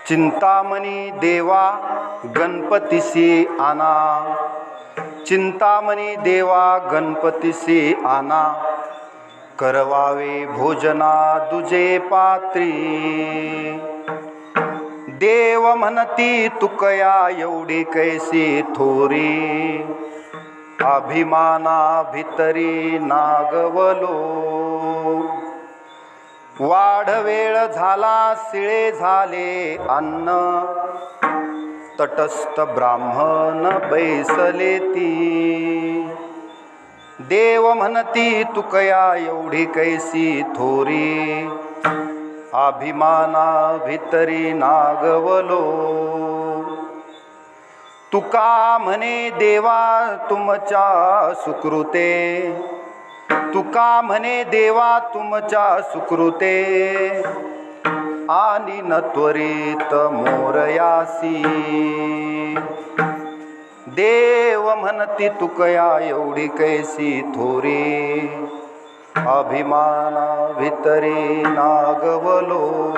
चिंतामणी देवा गणपतीसी आना, चिंतामणी देवा गणपतीसी आना, करवावे भोजना दुजे पात्री। देव म्हणती तुकया एवढी कैसी थोरी, अभिमाना भितरी नागवलो। वाढ वेळ झाला शिळे झाले अन्न, तटस्थ ब्राह्मण बैसले ती। देव म्हणती तुकया एवढी कैसी थोरी, अभिमाना भितरी नागवलो। तुका म्हणे देवा तुमच्या सुकृते, तुका म्हणे देवा तुमच्या सुकृते, आणि न त्वरित मोरयासी। देव म्हणती तुकया एवढी कैसी थोरी, अभिमाना भितरी नागवलो।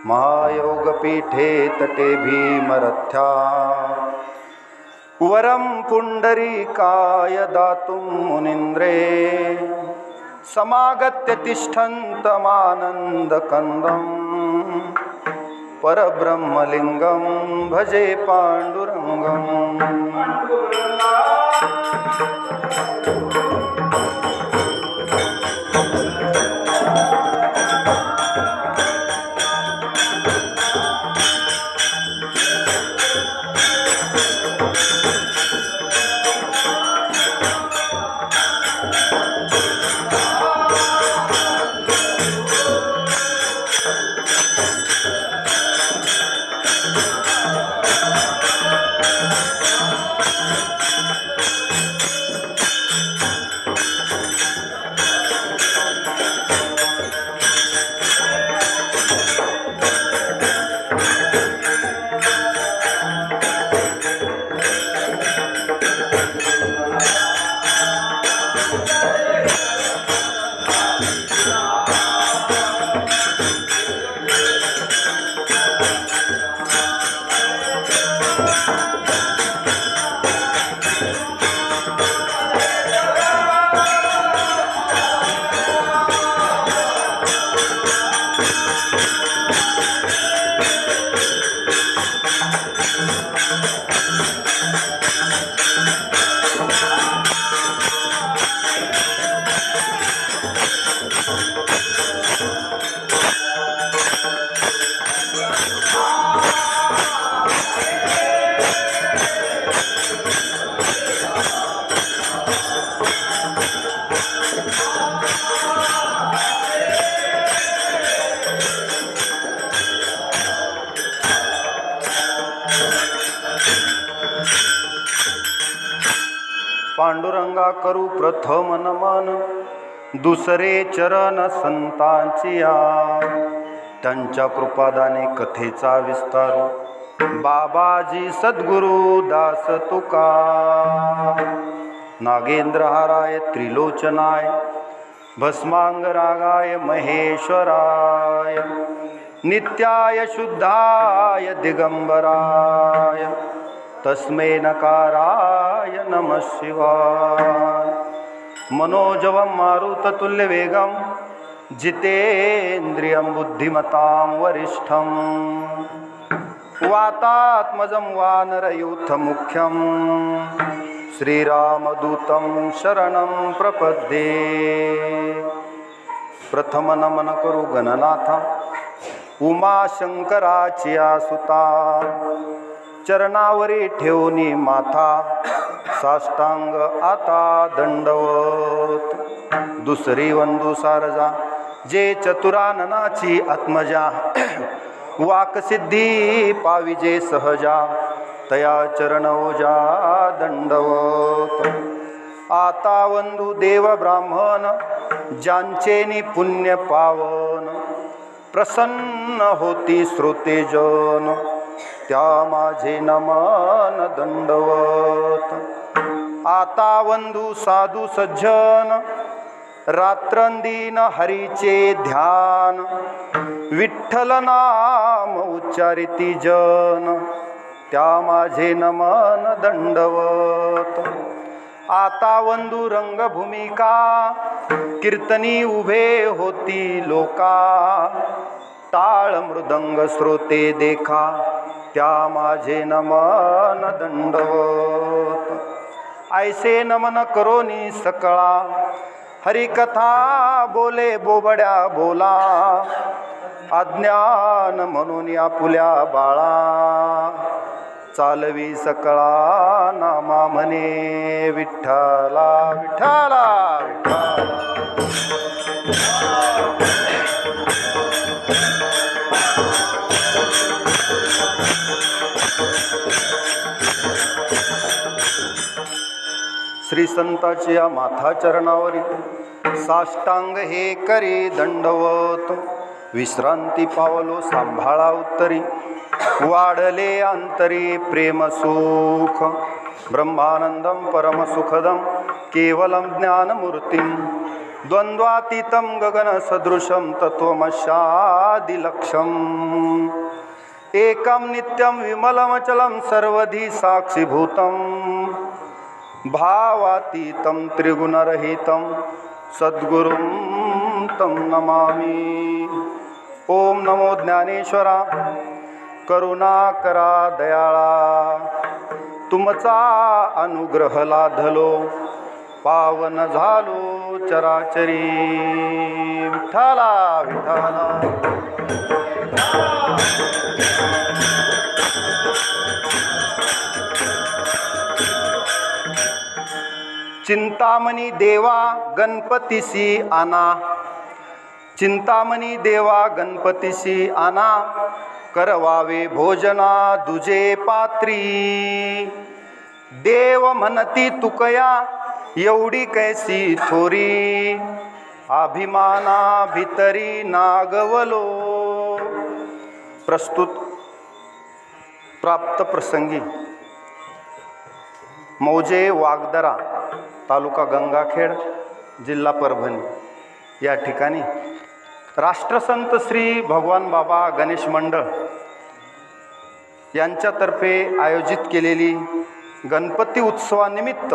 महायोग पीठे तटे भीमरथ्या, वरम पुंडरीकाय दातुं मुनीन्द्रे। समागत्य तिष्ठन्तमानन्दकन्दं, परब्रह्मलिङ्गं भजे पाण्डुरङ्गम्। पांडुरंगा करू प्रथम नमन, दुसरे चरण संतांचिया। त्यांच्या कृपादाने कथेचा विस्तार, बाबाजी सद्गुरु दास तुका। नागेंद्रहाराय त्रिलोचनाय, भस्मांगरागाय महेश्वराय, नित्याय शुद्धाय दिगंबराय, तस्मै नकाराय नमः शिवाय। मनोजवं मारुततुल्यवेगं जितेन्द्रियं बुद्धिमतां वरिष्ठं वातात्मजं वानरयूथमुख्यं श्रीरामदूतं शरणं प्रपद्ये। प्रथम नमन करू गणनाथा उमाशंकराचिया सुता, चरणावरी ठेवणी माथा साष्टांग आता दंडवत। दुसरी वंदू सारजा जे चतुराननाची आत्मजा, वाकसिद्धी पाविजे सहजा तया चरण ओजा दंडवत। आता वंदू देव ब्राह्मण ज्यांचेनी पुण्य पावन, प्रसन्न होती श्रोतेजन त्या माझे नमन दंडवत। आता वंदू साधू सज्जन रात्रंदिन हरीचे ध्यान, विठ्ठल नाम उच्चारिती जन त्या माझे नमन दंडवत। आता वंदू रंगभूमिका कीर्तनी उभे होती लोका, टाळ मृदंग श्रोते देखा त्या माझे नमन दंडवत। ऐसे नमन करोनी सकळा हरिकथा बोले बोबड्या बोला, अज्ञान म्हणून आपुल्या बाळा चालवी सकळा नामा म्हणे विठ्ठला विठ्ठला विठ्ठला। श्री संताची या माथा चरणावरी साष्टांग हे करी दंडवत। विश्रांती पावलो सांभाळा उत्तरी, वाढले अंतरी प्रेम सुख ब्रह्मानंदम परम सुखदम केवलम ज्ञानमूर्तिं द्वंद्वातीतं गगन सदृशं तत्वमस्यादिलक्ष्यम् एकं नित्यं विमलमचलं सर्वधी साक्षीभूतं भावातीतं त्रिगुणरहितं सद्गुरुं तं नमामि। ओम नमो ज्ञानेश्वरा करुणा करा दयाळा, तुमचा अनुग्रह लाधलो पावन झालो चराचरी विठ्ठला विठ्ठला। चिंतामणी देवा गणपतीसी आना, चिंतामणी देवा गणपतीसी आना, करवावे भोजना दुजे पात्री। देव म्हणती तुकया एवढी कैसी थोरी, अभिमाना भितरी नागवलो। प्रस्तुत प्राप्त प्रसंगी मौजे वागदरा तालुका गंगाखेड जिल्हा परभणी या ठिकाणी राष्ट्रसंत श्री भगवान बाबा गणेश मंडळ यांच्यातर्फे आयोजित केलेली गणपती उत्सवानिमित्त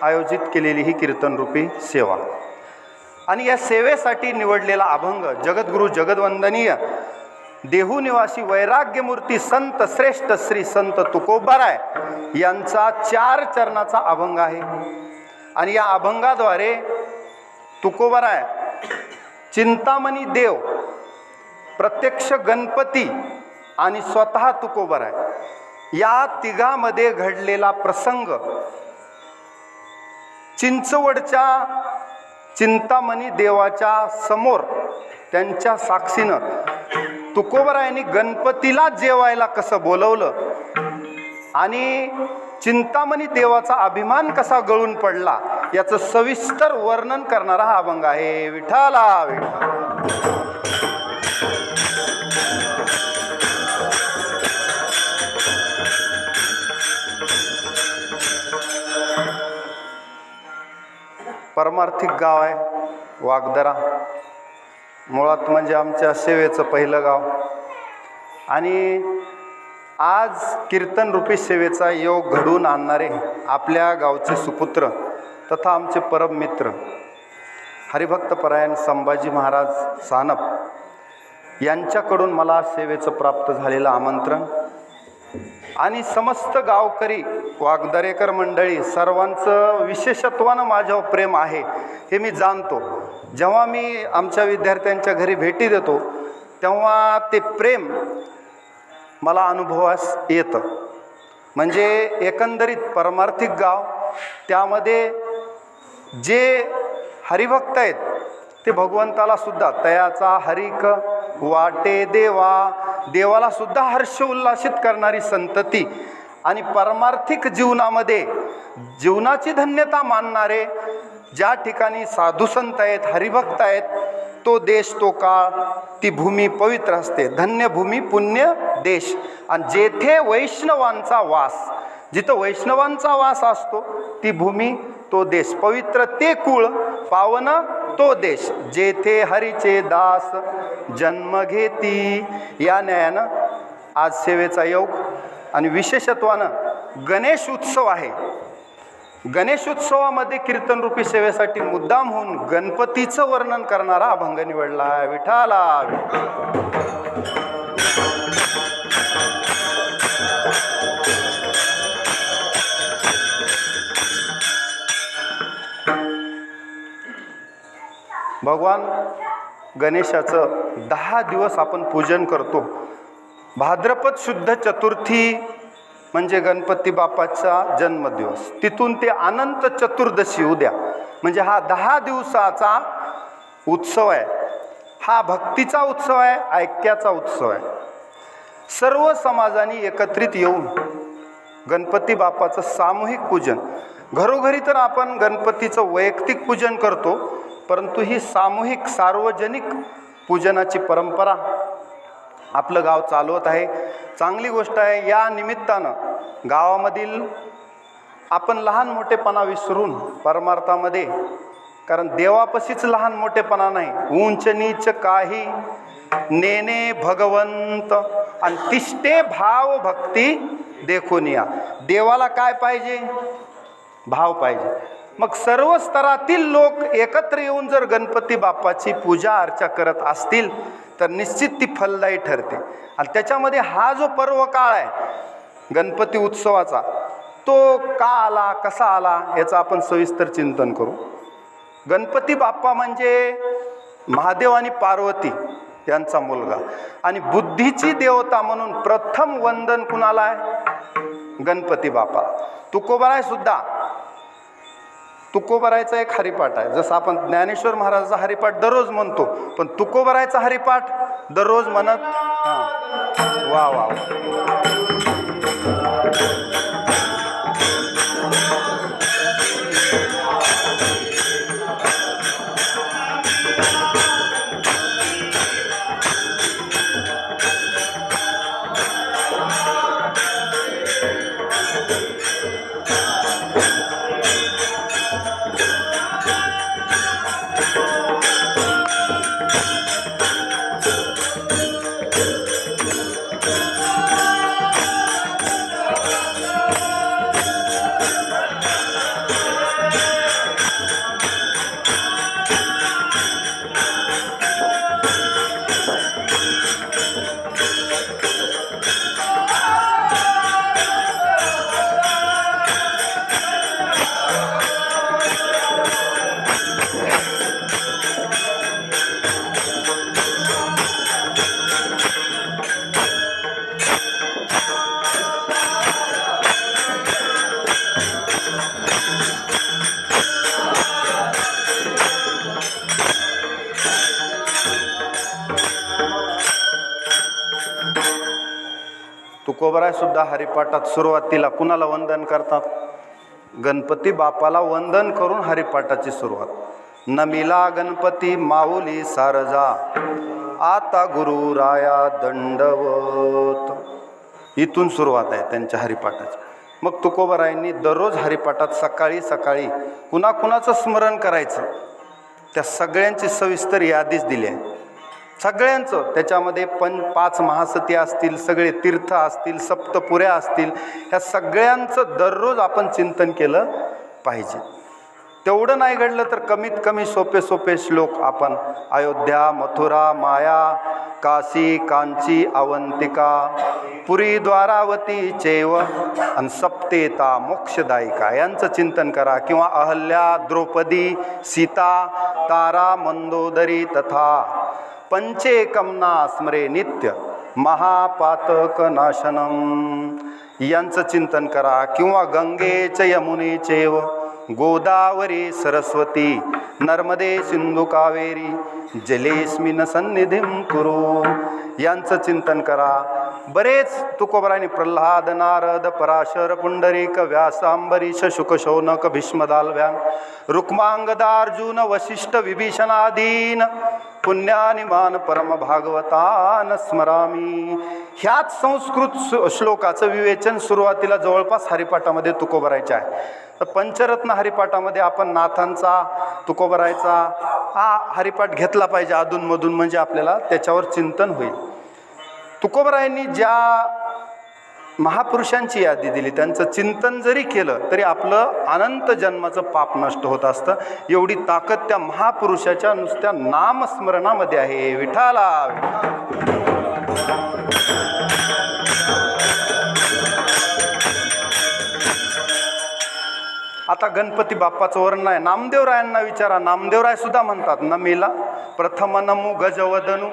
आयोजित केलेली ही कीर्तनरूपी सेवा आणि या सेवेसाठी निवडलेला अभंग जगद्गुरु जगदवंदनीय देहू निवासी वैराग्यमूर्ती संत श्रेष्ठ श्री संत तुकोबाराय यांचा 4 चरणाचा अभंग आहे। आणि या अभंगाद्वारे तुकोबाराय चिंतामणी देव, प्रत्यक्ष गणपती आणि स्वतः तुकोबाराय या तिघामध्ये घडलेला प्रसंग चिंचवडच्या चिंतामणी देवाच्या समोर त्यांच्या साक्षीनं तुकोबारायांनी गणपतीला जेवायला कसं बोलवलं आणि चिंतामणी देवाचा अभिमान कसा गळून पडला याचं सविस्तर वर्णन करणारा हा अभंग आहे। विठ्ठला विठ्ठला। परमार्थिक गाव आहे वागदरा, मुळात म्हणजे आमच्या सेवेचं पहिलं गाव आणि आज कीर्तन रूपी सेवेचा योग घडवून आणणारे आपल्या गावचे सुपुत्र तथा आमचे परम मित्र हरिभक्तपरायण संभाजी महाराज सानप यांच्याकडून मला सेवेचं प्राप्त झालेलं आमंत्रण आणि समस्त गावकरी वागदरेकर मंडळी सर्वांचं विशेषत्वानं माझ्यावर प्रेम आहे हे मी जाणतो. जेव्हा मी आमच्या विद्यार्थ्यांच्या घरी भेटी देतो तेव्हा ते प्रेम मला अनुभवास येतं. म्हणजे एकंदरीत परमार्थिक गाव, त्यामध्ये जे हरिभक्त आहेत ते भगवंताला सुद्धा तयाचा हरिक वाटे देवाला सुद्धा हर्ष उल्लासित करणारी संतती आणि परमार्थिक जीवनामध्ये जीवनाची धन्यता मानणारे ज्या ठिकाणी साधुसंत आहेत, हरिभक्त आहेत, तो देश, तो काळ, ती भूमी पवित्र असते. धन्य भूमी पुण्य देश. आणि जेथे वैष्णवांचा वास, जिथं वैष्णवांचा वास असतो ती भूमी, तो देश पवित्र, ते कुळ पावन, तो देश. जेथे हरीचे दास जन्म घेती. या न्यायानं आज सेवेचा योग आणि विशेषत्वानं गणेश उत्सव आहे. गणेश उत्सवामध्ये कीर्तनरूपी सेवेसाठी मुद्दाम होऊन गणपतीचं वर्णन करणारा अभंग निवडला आहे. विठाला भगवान गणेशाचं 10 दिवस आपण पूजन करतो. भाद्रपद शुद्ध चतुर्थी म्हणजे गणपती बाप्पाचा जन्मदिवस, तिथून ते अनंत चतुर्दशी उद्या, म्हणजे हा 10 दिवसाचा उत्सव आहे. हा भक्तीचा उत्सव आहे, ऐक्याचा उत्सव आहे. सर्व समाजाने एकत्रित येऊन गणपती बाप्पाचं सामूहिक पूजन, घरोघरी तर आपण गणपतीचं वैयक्तिक पूजन करतो, परंतु ही सामूहिक सार्वजनिक पूजनाची परंपरा आपलं गाव चालवत आहे. चांगली गोष्ट आहे. या निमित्तानं गावामधील आपण लहान मोठेपणा विसरून परमार्थामध्ये, कारण देवापाशीच लहान मोठेपणा नाही, उंच नीच काही नेने भगवंत आणि तिष्ठे भाव भक्ती देखून या. देवाला काय पाहिजे? भाव पाहिजे. मग सर्व स्तरातील लोक एकत्र येऊन जर गणपती बाप्पाची पूजा अर्चा करत असतील तर निश्चित ती फलदायी ठरते. आणि त्याच्यामध्ये हा जो पर्व काळ आहे गणपती उत्सवाचा, तो का आला, कसा आला, याचं आपण सविस्तर चिंतन करू. गणपती बाप्पा म्हणजे महादेव आणि पार्वती यांचा मुलगा आणि बुद्धीची देवता म्हणून प्रथम वंदन कुणाला आहे? गणपती बाप्पा. तुकोबाराय सुद्धा, तुकोबारायचा एक हरिपाठ आहे. जसं आपण ज्ञानेश्वर महाराजाचा हरिपाठ दररोज म्हणतो, पण तुकोबारायचा हरिपाठ दररोज म्हणत. वा वा. तुकोबाराय सुद्धा हरिपाठात सुरुवातीला कुणाला वंदन करतात? गणपती बापाला वंदन करून हरिपाठाची सुरुवात. नमिला गणपती माऊली सारजा, आता गुरु राया दंडवत. इथून सुरुवात आहे त्यांच्या हरिपाठाची. मग तुकोबारायांनी दररोज हरिपाठात सकाळी सकाळी कुणाकुणाचं स्मरण करायचं, त्या सगळ्यांची सविस्तर यादीच दिली आहे. सगळ्यांचं त्याच्यामध्ये 5 महासती असतील, सगळे तीर्थ असतील, सप्तपुऱ्या असतील, ह्या सगळ्यांचं दररोज आपण चिंतन केलं पाहिजे. तेवढं नाही घडलं तर कमीत कमी सोपे सोपे श्लोक आपण अयोध्या, मथुरा, माया, काशी, कांची, अवंतिका, पुरी, द्वारावती चैव आणि सप्तेता मोक्षदायिका यांचं चिंतन करा. किंवा अहल्या, द्रौपदी, सीता, तारा, मंदोदरी तथा पंचेकमना स्मरे नित्य महापातक नाशनम यांचं चिंतन करा. किंवा गंगे च यमुने चैव गोदावरी सरस्वती नर्मदे सिंधू कावेरी जलेस्मिन सन्निधिं कुरु यांचं चिंतन करा. बरेच तुकोबरांनी प्रल्हाद, नारद, पराशर, पुंडरीक, व्यास, अंबरीश, शुक, शौनक, भीष्मदालव्यान, रुक्मांगदार्जुन, वशिष्ठ, विभीषणादीन पुण्यानिमान परम भागवतान स्मरामी ह्याच संस्कृत श्लोकाचं विवेचन सुरुवातीला जवळपास हरिपाठामध्ये तुकोबरायचे आहे. तर पंचरत्न हरिपाठामध्ये आपण नाथांचा, तुकोबरायचा हा हरिपाठ घेतला पाहिजे अधूनमधून, म्हणजे आपल्याला त्याच्यावर चिंतन होईल. तुकोबरायांनी ज्या महापुरुषांची यादी दिली त्यांचं चिंतन जरी केलं तरी आपलं अनंत जन्माचं पाप नष्ट होत असतं. एवढी ताकद त्या महापुरुषाच्या नुसत्या नामस्मरणामध्ये आहे. विठाला आता गणपती बाप्पाचं वर्णन आहे. नामदेवरायांना विचारा, नामदेवराय सुद्धा म्हणतात नमीला प्रथम नमू गजवदनू.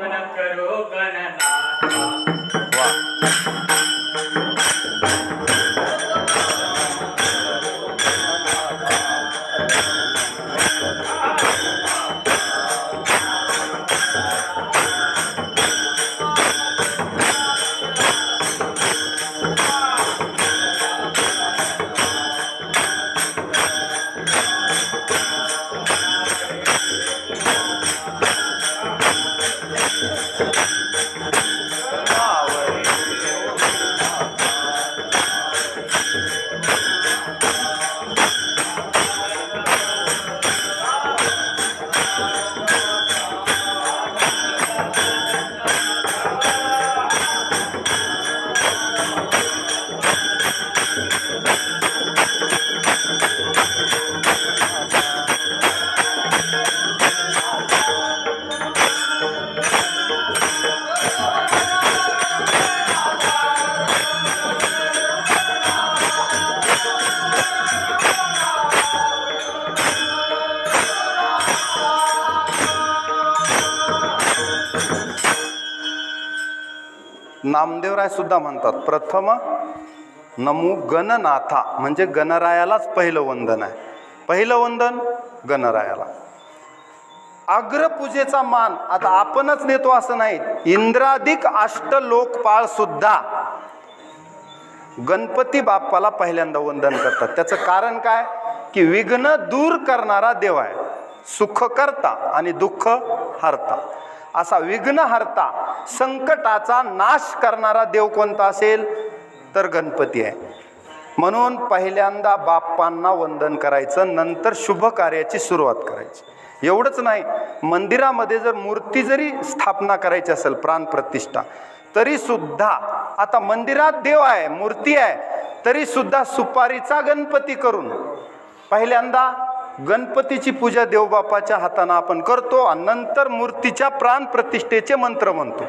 नामदेवराय सुद्धा म्हणतात प्रथम नमू गणनाथा, म्हणजे गणरायालाच पहिलं वंदन आहे. पहिलं वंदन गणरायाला. अग्रपूजेचा मान आता आपणच नेतो असं नाही, इंद्राधिक अष्टलोकपाळ सुद्धा गणपती बाप्पाला पहिल्यांदा वंदन करतात. त्याचं कारण काय की विघ्न दूर करणारा देव आहे, सुख करता आणि दुःख हरता. असा विघ्न हरता, संकटाचा नाश करणारा देव कोणता असेल तर गणपती आहे. म्हणून पहिल्यांदा बाप्पांना वंदन करायचं, नंतर शुभ कार्याची सुरुवात करायची. एवढंच नाही, मंदिरामध्ये जर मूर्ती जरी स्थापना करायची असेल प्राणप्रतिष्ठा तरी सुद्धा, आता मंदिरात देव आहे, मूर्ती आहे, तरी सुद्धा सुपारीचा गणपती करून पहिल्यांदा गणपतीची पूजा देवबापाच्या हाताने आपण करतो आणि नंतर मूर्तीच्या प्राण प्रतिष्ठेचे मंत्र म्हणतो.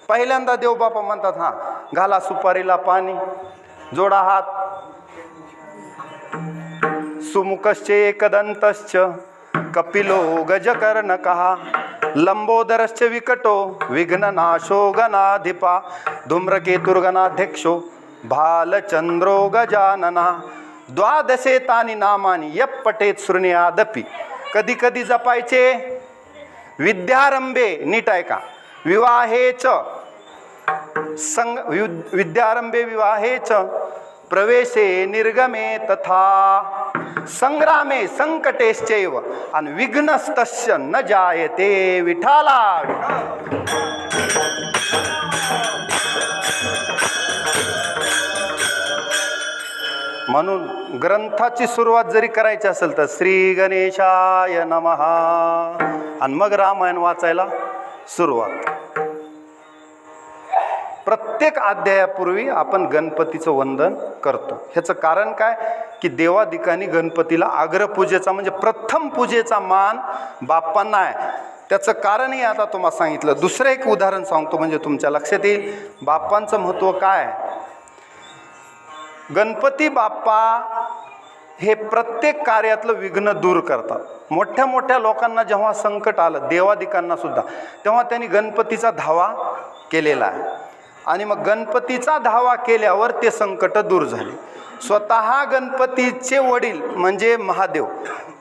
पहिल्यांदा देवबापा म्हणतात हा घाला सुपारीला पाणी, जोडा हात, सुमुखश्च एकदंतश्च कपिलो गजकर्णकः लंबोदरश्च विकटो विघ्ननाशो गणाधिपा धूम्रकेतुर्गणाध्यक्षो भालचंद्रो गजानना द्वादशे तानी नामानी यप पठेत शृणुयादपि. कधी कधी जपायचे विद्यारंभे, नीट आहे का, विवाहेच विद्यारंभे विवाहेच प्रवेशे निर्गमे तथा संग्रामे संकटेश्चैव आणि विघ्नस्तस्य न जायते. विठाला म्हणून ग्रंथाची सुरुवात जरी करायची असेल तर श्री गणेशाय नमः आणि मग रामायण वाचायला सुरुवात. प्रत्येक अध्यायापूर्वी आपण गणपतीचं वंदन करतो. ह्याचं कारण काय की देवादिकांनी गणपतीला अग्रपूजेचा म्हणजे प्रथम पूजेचा मान बाप्पांना आहे. त्याचं कारणही आता तुम्हाला सांगितलं. दुसरं एक उदाहरण सांगतो म्हणजे तुमच्या लक्षात येईल बाप्पांचं महत्त्व काय. गणपती बाप्पा हे प्रत्येक कार्यातलं विघ्न दूर करतात. मोठ्या मोठ्या लोकांना जेव्हा संकट आलं, देवादिकांना सुद्धा, तेव्हा त्यांनी गणपतीचा धावा केलेला आहे. आणि मग गणपतीचा धावा केल्यावर ते संकट दूर झाले. स्वतः गणपतीचे वडील म्हणजे महादेव,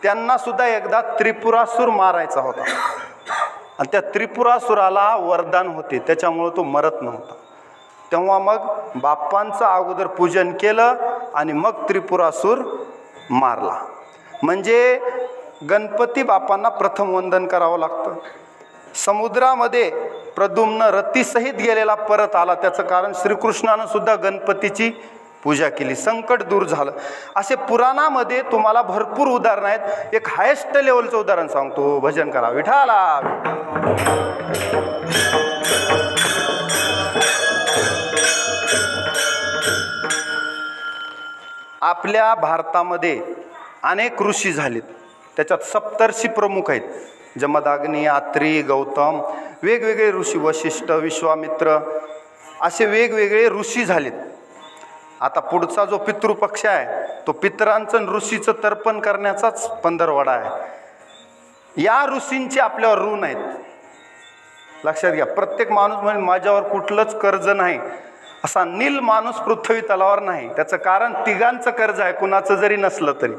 त्यांना सुद्धा एकदा त्रिपुरासूर मारायचा होता आणि त्या त्रिपुरासुराला वरदान होते, त्याच्यामुळं तो मरत नव्हता. तेव्हा मग बाप्पांचं अगोदर पूजन केलं आणि मग त्रिपुरासूर मारला. म्हणजे गणपती बाप्पांना प्रथम वंदन करावं लागतं. समुद्रामध्ये प्रद्युम्न रतीसहित गेलेला परत आला, त्याचं कारण श्रीकृष्णानं सुद्धा गणपतीची पूजा केली, संकट दूर झालं. असे पुराणामध्ये तुम्हाला भरपूर उदाहरणं आहेत. एक हायेस्ट लेवलचं उदाहरण सांगतो. भजन करा विठाला. आपल्या भारतामध्ये अनेक ऋषी झालेत, त्याच्यात सप्तर्षी प्रमुख आहेत. जमदाग्नी, आत्री, गौतम, वेगवेगळे ऋषी, वशिष्ठ, विश्वामित्र, असे वेगवेगळे ऋषी झालेत. आता पुढचा जो पितृपक्ष आहे तो पितरांचं ऋषीचं तर्पण करण्याचाच पंधरवडा आहे. या ऋषींचे आपल्यावर ऋण आहेत. लक्षात घ्या. प्रत्येक माणूस म्हणजे माझ्यावर कुठलंच कर्ज नाही असा नील माणूस पृथ्वी तलावर नाही. त्याचं कारण तिघांचं कर्ज आहे, कुणाचं जरी नसलं तरी.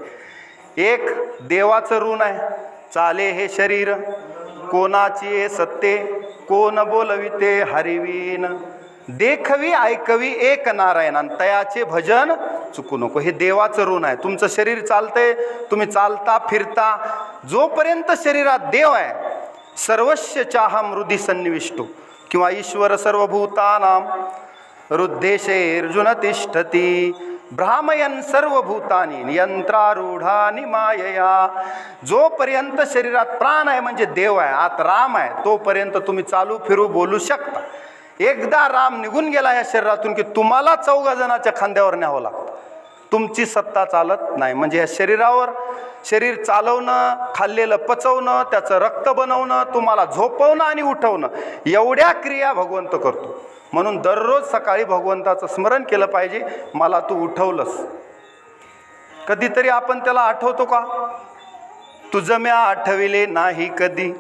एक देवाचं ऋण आहे, चाले हे शरीर कोणाची सत्ते, कोण बोलविते हरिवीन, देखवी ऐकवी एक नारायण, तयाचे भजन चुकू नको. हे देवाचं ऋण आहे. तुमचं शरीर चालतंय, तुम्ही चालता फिरता, जोपर्यंत शरीरात देव आहे, सर्वस्य चाहम हृदि सन्निविष्टो किंवा ईश्वर सर्वभूतानाम हृद्देशेर्जुन तिष्ठती भ्रामयन सर्वभूतानी यंत्रारूढानि मायया. जोपर्यंत शरीरात प्राण आहे म्हणजे देव आहे, आत राम आहे, तोपर्यंत तुम्ही चालू फिरू बोलू शकता. एकदा राम निघून गेला या शरीरातून की तुम्हाला 14 जणाच्या खांद्यावर न्यावं लागतं. तुमची सत्ता चालत नाही. म्हणजे या शरीरावर शरीर चालवणं, खाल्लेलं पचवणं, त्याचं रक्त बनवणं, तुम्हाला झोपवणं आणि उठवणं, एवढ्या क्रिया भगवंत करतो. म्हणून दररोज सकाळी भगवंताचं स्मरण केलं पाहिजे. मला तू उठवलंस. कधीतरी आपण त्याला आठवतो का? तुझं म्या आठविले नाही कधी,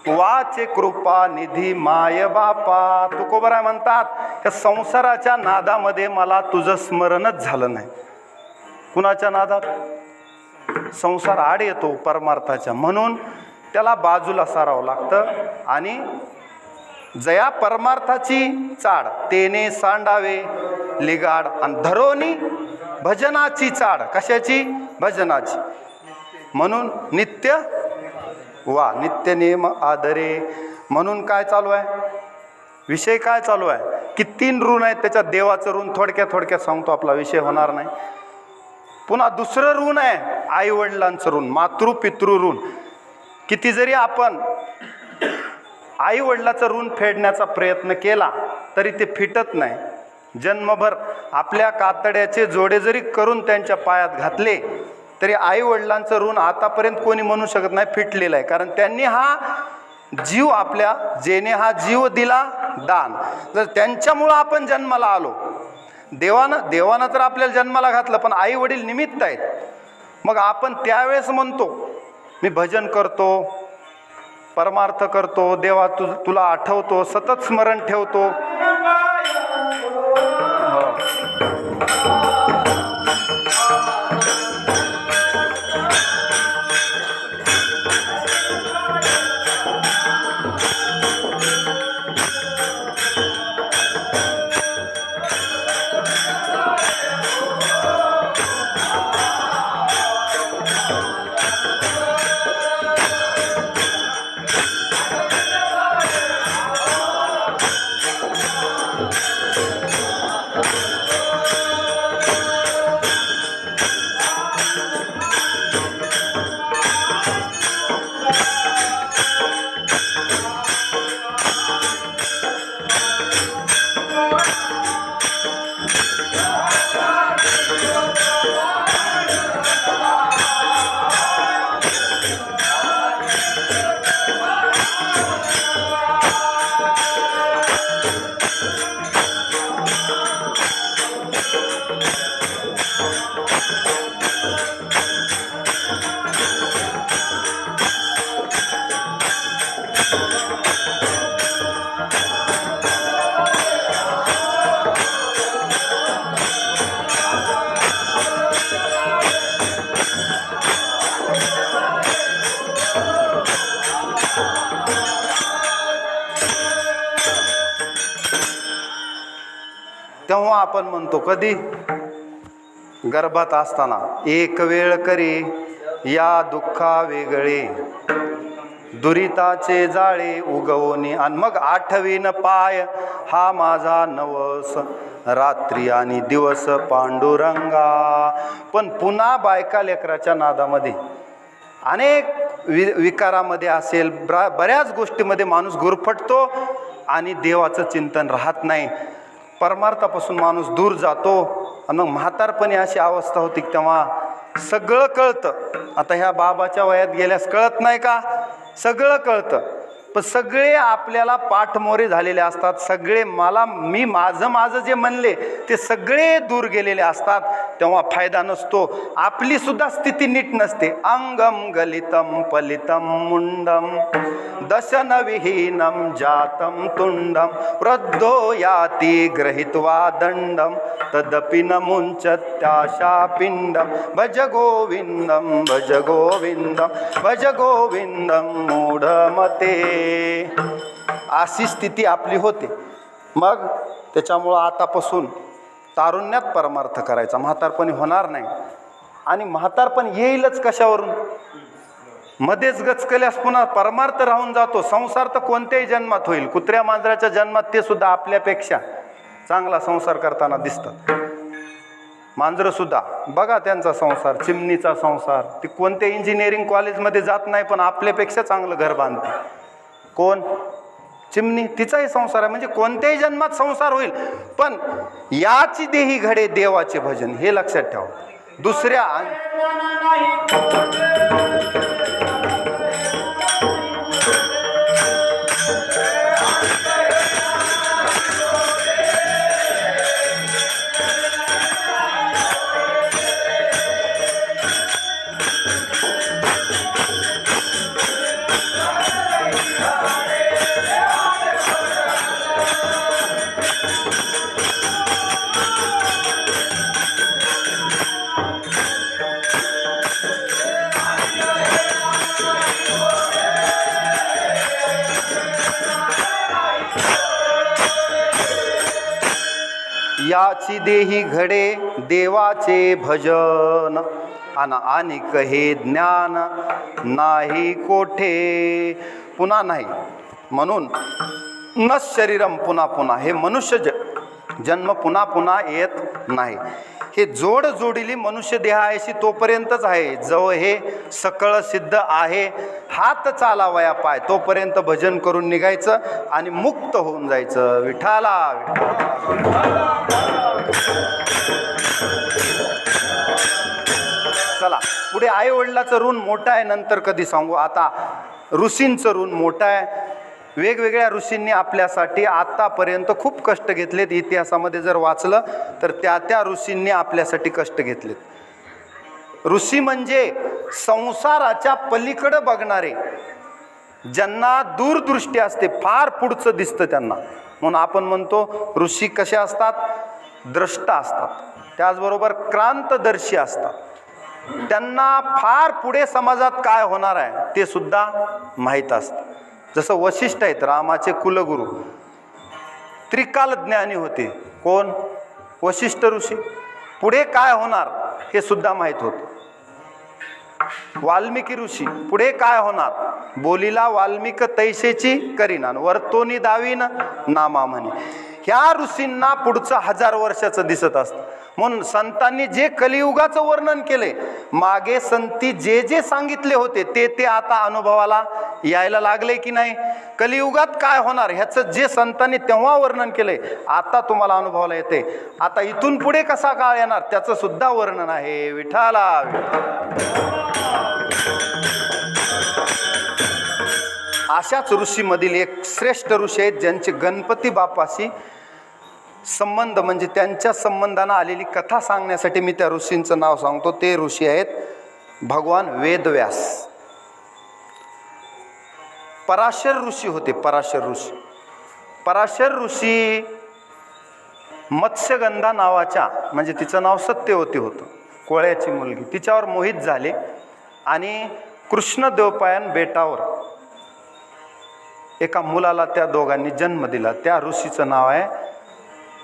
वाचे कृपा निधी माय बापा. तुकोबराय म्हणतात त्या संसाराच्या नादामध्ये मला तुझं स्मरणच झालं नाही. कुणाच्या नादात? संसार आड येतो परमार्थाच्या, म्हणून त्याला बाजूला सारावं लागतं. आणि जया परमार्थाची चाड तेने सांडावे लिगाड, आणि धरोनी भजनाची चाड. कशाची? भजनाची. म्हणून नित्य वा नित्य नेम आदरे. म्हणून काय चालू आहे? विषय काय चालू आहे की 3 ऋण आहेत. त्याच्यात देवाचं ऋण थोडक्यात सांगतो, आपला विषय होणार नाही. पुन्हा दुसरं ऋण आहे आई वडिलांचं ऋण, मातृ पितृ ऋण. किती जरी आपण आई वडिलाचं ऋण फेडण्याचा प्रयत्न केला तरी ते फिटत नाही. जन्मभर आपल्या कातड्याचे जोडे जरी करून त्यांच्या पायात घातले तरी आई वडिलांचं ऋण आतापर्यंत कोणी म्हणू शकत नाही फिटलेलं आहे. कारण त्यांनी हा जीव आपल्या, जेने हा जीव दिला दान, जर त्यांच्यामुळं आपण जन्माला आलो, देवानं तर आपल्याला जन्माला घातलं, पण आई वडील निमित्त आहेत. मग आपण त्यावेळेस म्हणतो मी भजन करतो, परमार्थ करतो, देवा तुला आठवतो, सतत स्मरण ठेवतो. तेव्हा आपण म्हणतो कधी गर्भात असताना, एक वेळ करी या दुःखा वेगळे, दुरिताचे जाळे उगवणे, आणि मग आठवीन पाय हा माझा नवस, रात्री आणि दिवस पांडुरंगा. पण पुन्हा बायका लेकराच्या नादामध्ये, अनेक विकारामध्ये असेल, बऱ्याच गोष्टीमध्ये माणूस गुरफटतो आणि देवाचं चिंतन राहत नाही. परमार्थापासून माणूस दूर जातो आणि मग म्हातारपणी अशी अवस्था होती की तेव्हा सगळं कळतं. आता ह्या बाबाच्या वयात गेल्यास कळत नाही का? सगळं कळतं, पण सगळे आपल्याला पाठमोरे झालेले असतात. सगळे मी माझं जे म्हणले ते सगळे दूर गेलेले असतात. तेव्हा फायदा नसतो, आपली सुद्धा स्थिती नीट नसते. अंगम गलितम पलितम मुंडम दशनविहीनम जातम तुंडम वृद्धो याति गृहीत्वा दंडम तदपि न मुंचत्याशा पिंडम भज गोविंदम भज गोविंदम भज गोविंदम मूढमते. अशी स्थिती आपली होते. मग त्याच्यामुळं आतापासून तारुण्यात परमार्थ करायचा, म्हातारपणी होणार नाही. आणि म्हातारपण येईलच कशावरून? मध्येच गचकल्यास पुन्हा परमार्थ राहून जातो. संसार तर कोणत्याही जन्मात होईल. कुत्र्या मांजराच्या जन्मात ते सुद्धा आपल्यापेक्षा चांगला संसार करताना दिसतात. मांजरं सुद्धा बघा त्यांचा संसार, चिमणीचा संसार, ती कोणत्या इंजिनिअरिंग कॉलेजमध्ये जात नाही पण आपल्यापेक्षा चांगलं घर बांधते. कोण? चिमणी. तिचाही संसार आहे. म्हणजे कोणत्याही जन्मात संसार होईल, पण याची देही घडे देवाचे भजन, हे लक्षात ठेवा. दुसऱ्या याची देही घडे देवाचे भजन, आणि कहे ज्ञान नाही कोठे. पुन्हा नाही म्हणून न शरीरम पुन्हा पुन्हा, हे मनुष्य जन्म पुन्हा पुन्हा येत नाही. हे जोड जोडीली मनुष्य देहाशी तोपर्यंतच आहे जो हे सकळ सिद्ध आहे. हात चालावया पाय तोपर्यंत भजन करून निघायचं आणि मुक्त होऊन जायचं. विठाला चला पुढे आई वडिलाचं ऋण मोठं आहे, नंतर कधी सांगू. आता ऋषींचं ऋण मोठं आहे. वेगवेगळ्या ऋषींनी आपल्यासाठी आतापर्यंत खूप कष्ट घेतलेत. इतिहासामध्ये जर वाचलं तर त्या ऋषींनी आपल्यासाठी कष्ट घेतलेत. ऋषी म्हणजे संसाराच्या पलीकडे बघणारे, ज्यांना दूरदृष्टी असते, फार पुढचं दिसतं त्यांना. म्हणून आपण म्हणतो ऋषी कसे असतात? द्रष्टा असतात. त्याचबरोबर क्रांतदर्शी असतात. त्यांना फार पुढे समाजात काय होणार आहे ते सुद्धा माहीत असतं. जसं वशिष्ठ आहेत, रामाचे कुलगुरू, त्रिकाल ज्ञानी होते. कोण? वशिष्ठ ऋषी. पुढे काय होणार हे सुद्धा माहीत होतं. वाल्मिकी ऋषी, पुढे काय होणार? बोलीला वाल्मिक तैसेची करीना, वर्तोनी दावीन नामा म्हणे. ह्या ऋषींना पुढचं 1000 वर्षाचं दिसत असतं. म्हणून संतांनी जे कलियुगाचं वर्णन केले, मागे संती जे जे सांगितले होते ते आता अनुभवाला यायला लागले की नाही? कलियुगात काय होणार ह्याचं जे संतांनी तेव्हा वर्णन केले, आता तुम्हाला अनुभवाला येते. आता इथून पुढे कसा काळ येणार त्याचं सुद्धा वर्णन आहे. विठाला अशाच ऋषीमधील एक श्रेष्ठ ऋषी आहेत ज्यांचे गणपती बाप्पाशी संबंध, म्हणजे त्यांच्या संबंधानं आलेली कथा सांगण्यासाठी मी त्या ऋषींचं नाव सांगतो. ते ऋषी आहेत भगवान वेदव्यास. पराशर ऋषी होते. पराशर ऋषी मत्स्यगंधा नावाच्या, म्हणजे तिचं नाव सत्यवती होतं, कोळ्याची मुलगी, तिच्यावर मोहित झाले आणि कृष्णदेवपायन बेटावर एका मुलाला त्या दोघांनी जन्म दिला. त्या ऋषीचं नाव आहे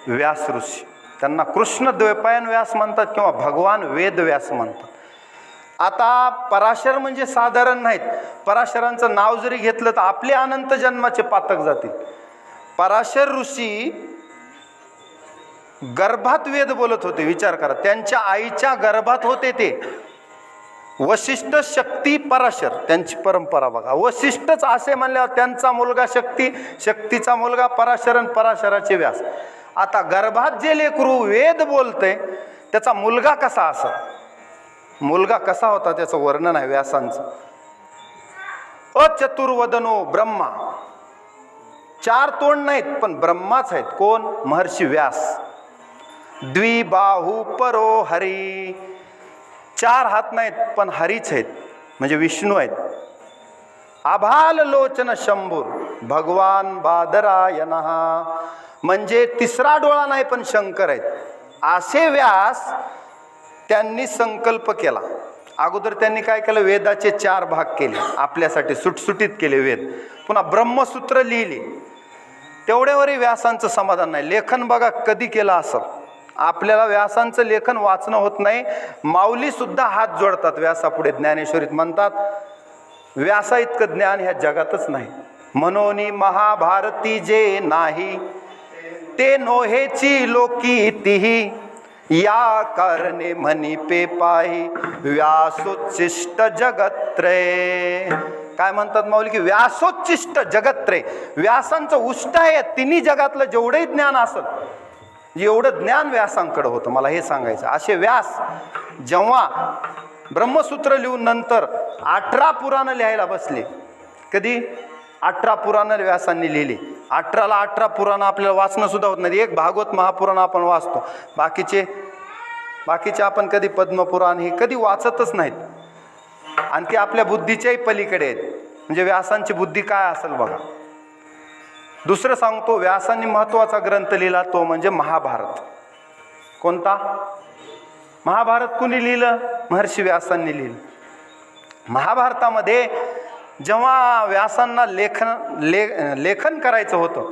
व्यास ऋषी. त्यांना कृष्णद्वैपायन व्यास म्हणतात किंवा भगवान वेद व्यास म्हणतात. आता पराशर म्हणजे साधारण नाहीत. पराशरांचं नाव जरी घेतलं तर आपले अनंत जन्माचे पातक जातील. पराशर ऋषी गर्भात वेद बोलत होते. विचार करा, त्यांच्या आईच्या गर्भात होते ते. वशिष्ठ शक्ती पराशर त्यांची परंपरा बघा. वशिष्ठच असे म्हणल्यावर त्यांचा मुलगा शक्ती, शक्तीचा मुलगा पराशर आणि पराशराचे व्यास. आता गर्भात जे लेकरू वेद बोलते त्याचा मुलगा कसा असा, मुलगा कसा होता त्याचं वर्णन आहे व्यासांचं. अचतुर्वदनो ब्रह्मा, 4 तोंड नाहीत पण ब्रह्माच आहेत. कोण? महर्षी व्यास. द्विबाहू परो हरी, 4 हात नाहीत पण हरीच आहेत, म्हणजे विष्णू आहेत. आभाल लोचन शंभूर, भगवान बादरायणः, म्हणजे 3रा डोळा नाही पण शंकर आहेत. असे व्यास त्यांनी संकल्प केला. अगोदर त्यांनी काय केलं, वेदाचे 4 भाग केले, आपल्यासाठी सुटसुटीत केले वेद. पुन्हा ब्रह्मसूत्र लिहिली. तेवढ्यावरही व्यासांचं समाधान नाही. लेखन बघा कधी केलं असं. आपल्याला व्यासांचं लेखन वाचणं होत नाही. माऊली सुद्धा हात जोडतात व्यासापुढे. ज्ञानेश्वरीत म्हणतात व्यासा इतकं ज्ञान ह्या जगातच नाही. म्हणून महाभारती जे नाही ते नोहेची लोकी तिही, या कारणे म्हणी पे पाही व्यासोच्चिष्ट जगत्रे. काय म्हणतात माऊली की व्यासोच्चिष्ट जगत्रे, व्यासांचं उष्ट आहे. तिन्ही जगातलं जेवढंही ज्ञान असत एवढं ज्ञान व्यासांकडे होतं. मला हे सांगायचं. असे व्यास जेव्हा ब्रह्मसूत्र लिहून नंतर 18 पुराणं लिहायला बसले. कधी? 18 पुराणं व्यासांनी लिहिली. 18ला 18 पुराणं आपल्याला वाचणं सुद्धा होत नाही. एक भागवत महापुराण आपण वाचतो, बाकीचे आपण कधी पद्मपुराण हे कधी वाचतच नाहीत. आणि ते आपल्या बुद्धीच्याही पलीकडे आहेत. म्हणजे व्यासांची बुद्धी काय असेल बघा. दुसरं सांगतो, व्यासांनी महत्त्वाचा ग्रंथ लिहिला तो म्हणजे महाभारत. कोणता? महाभारत कुणी लिहिलं? महर्षी व्यासांनी लिहिलं. महाभारतामध्ये जेव्हा व्यासांना लेखन करायचं होतं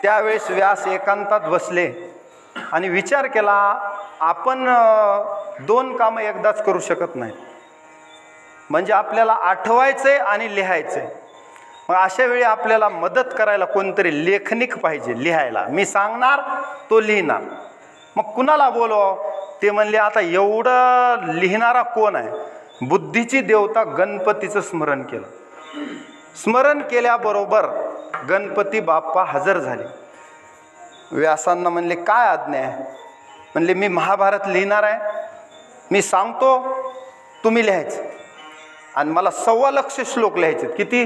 त्यावेळेस व्यास एकांतात बसले आणि विचार केला, आपण 2 कामं एकदाच करू शकत नाही. म्हणजे आपल्याला आठवायचंय आणि लिहायचंय. मग अशा वेळी आपल्याला मदत करायला कोणतरी लेखनिक पाहिजे लिहायला. मी सांगणार, तो लिहिणार. मग कुणाला बोलवावं? ते म्हणले आता एवढं लिहिणारा कोण आहे? बुद्धीची देवता गणपतीचं स्मरण केलं. स्मरण केल्याबरोबर गणपती बाप्पा हजर झाले. व्यासांना म्हणले काय आज्ञा आहे? म्हणले मी महाभारत लिहिणार आहे, मी सांगतो, तुम्ही लिहायचं. आणि मला 1.25 लाख श्लोक लिहायचे. किती?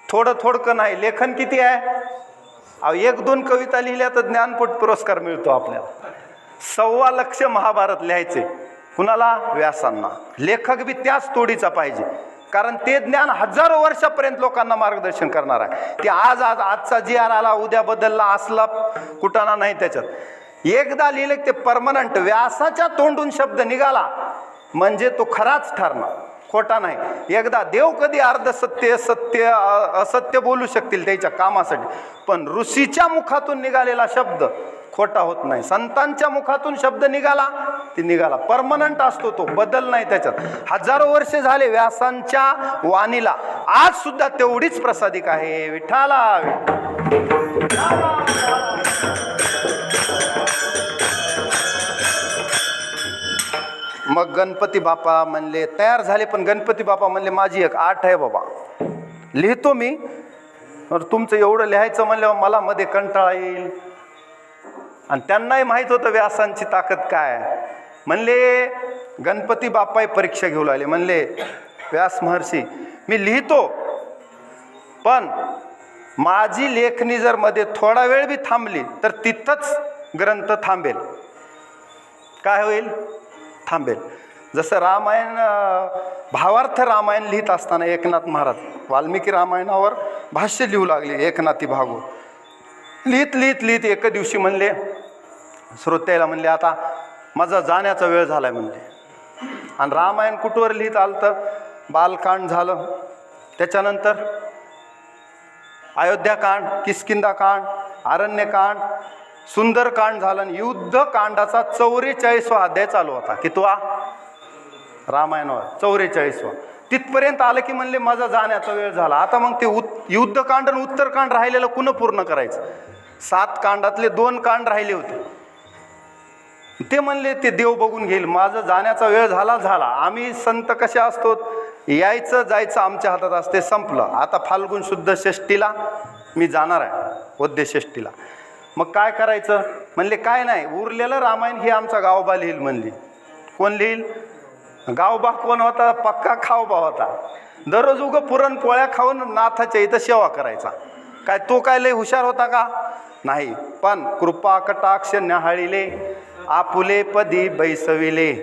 थोडं नाही, लेखन किती आहे? 1-2 कविता लिहिल्या तर ज्ञानपीठ पुरस्कार मिळतो आपल्याला. 1.25 लाख महाभारत लिहायचे. कुणाला? व्यासांना. लेखक बी त्याच तोडीचा पाहिजे, कारण ते ज्ञान हजारो वर्षापर्यंत लोकांना मार्गदर्शन करणार आहे. ते आजचा जी आला उद्या बदलला असला कुटाणा नाही त्याच्यात. एकदा लिहिले ते परमनंट. व्यासाच्या तोंडून शब्द निघाला म्हणजे तो खराच ठरणार, खोटा नाही. एकदा देव कधी अर्धसत्य सत्य असत्य बोलू शकतील त्याच्या कामासाठी, पण ऋषीच्या मुखातून निघालेला शब्द खोटा होत नाही. संतांच्या मुखातून शब्द निघाला ते निघाला, परमनंट असतो, तो बदल नाही त्याच्यात. हजारो वर्षे झाले व्यासांच्या वाणीला, आज सुद्धा तेवढीच प्रसादिक आहे. विठ्ठला. मग गणपती बाप्पा म्हणले, तयार झाले. पण गणपती बाप्पा म्हणले माझी एक आठ आहे बाबा, लिहितो मी, तुमचं एवढं लिहायचं म्हणल्यावर मला मध्ये कंटाळा येईल. आणि त्यांनाही माहीत होतं व्यासांची ताकद काय. म्हणले गणपती बाप्पा परीक्षा घेऊ लागले. म्हणले व्यास महर्षी मी लिहितो, पण माझी लेखणी जर मध्ये थोडा वेळ बी थांबली तर तिथंच ग्रंथ थांबेल. काय होईल? थांबेल. जसं रामायण भावार्थ रामायण लिहित असताना एकनाथ महाराज वाल्मिकी रामायणावर भाष्य लिहू लागले. एकनाथी भागवत लिहित लिहित लिहित एका दिवशी म्हणले, श्रोत्याला म्हणले आता माझा जाण्याचा वेळ झालाय म्हणले. आणि रामायण कुठवर लिहित आलं तर बालकांड झालं, त्याच्यानंतर अयोध्याकांड, किष्किंधाकांड, अरण्यकांड, सुंदरकांड झालं आणि युद्धकांडाचा 44वा अध्याय चालू होता. कितवा? रामायणावर 44वा. तिथपर्यंत आलं की म्हणले माझा जाण्याचा वेळ झाला. आता मग ते युद्धकांड आणि उत्तरकांड राहिलेलं कुणं पूर्ण करायचं? 7 कांडातले 2 कांड राहिले होते. ते म्हणले ते देव बघून घेईल, माझं जाण्याचा वेळ झाला. आम्ही संत कसे असतो, यायचं जायचं आमच्या हातात असते. संपलं. आता फाल्गुन शुद्ध षष्टीला मी जाणार आहे, वद्यषष्टीला. मग काय करायचं? म्हणले काय नाही, उरलेलं रामायण हे आमचा गावबा लिहिल म्हणली. कोण लिहिल? गावबा कोण होता? पक्का खावबा होता. दररोज पुरणपोळ्या खाऊन नाथाच्या इथं सेवा करायचा. काय तो काय लय हुशार होता का? नाही. पण कृपा कटाक्ष न्याहाळिले, आपुले पदी बैसविले.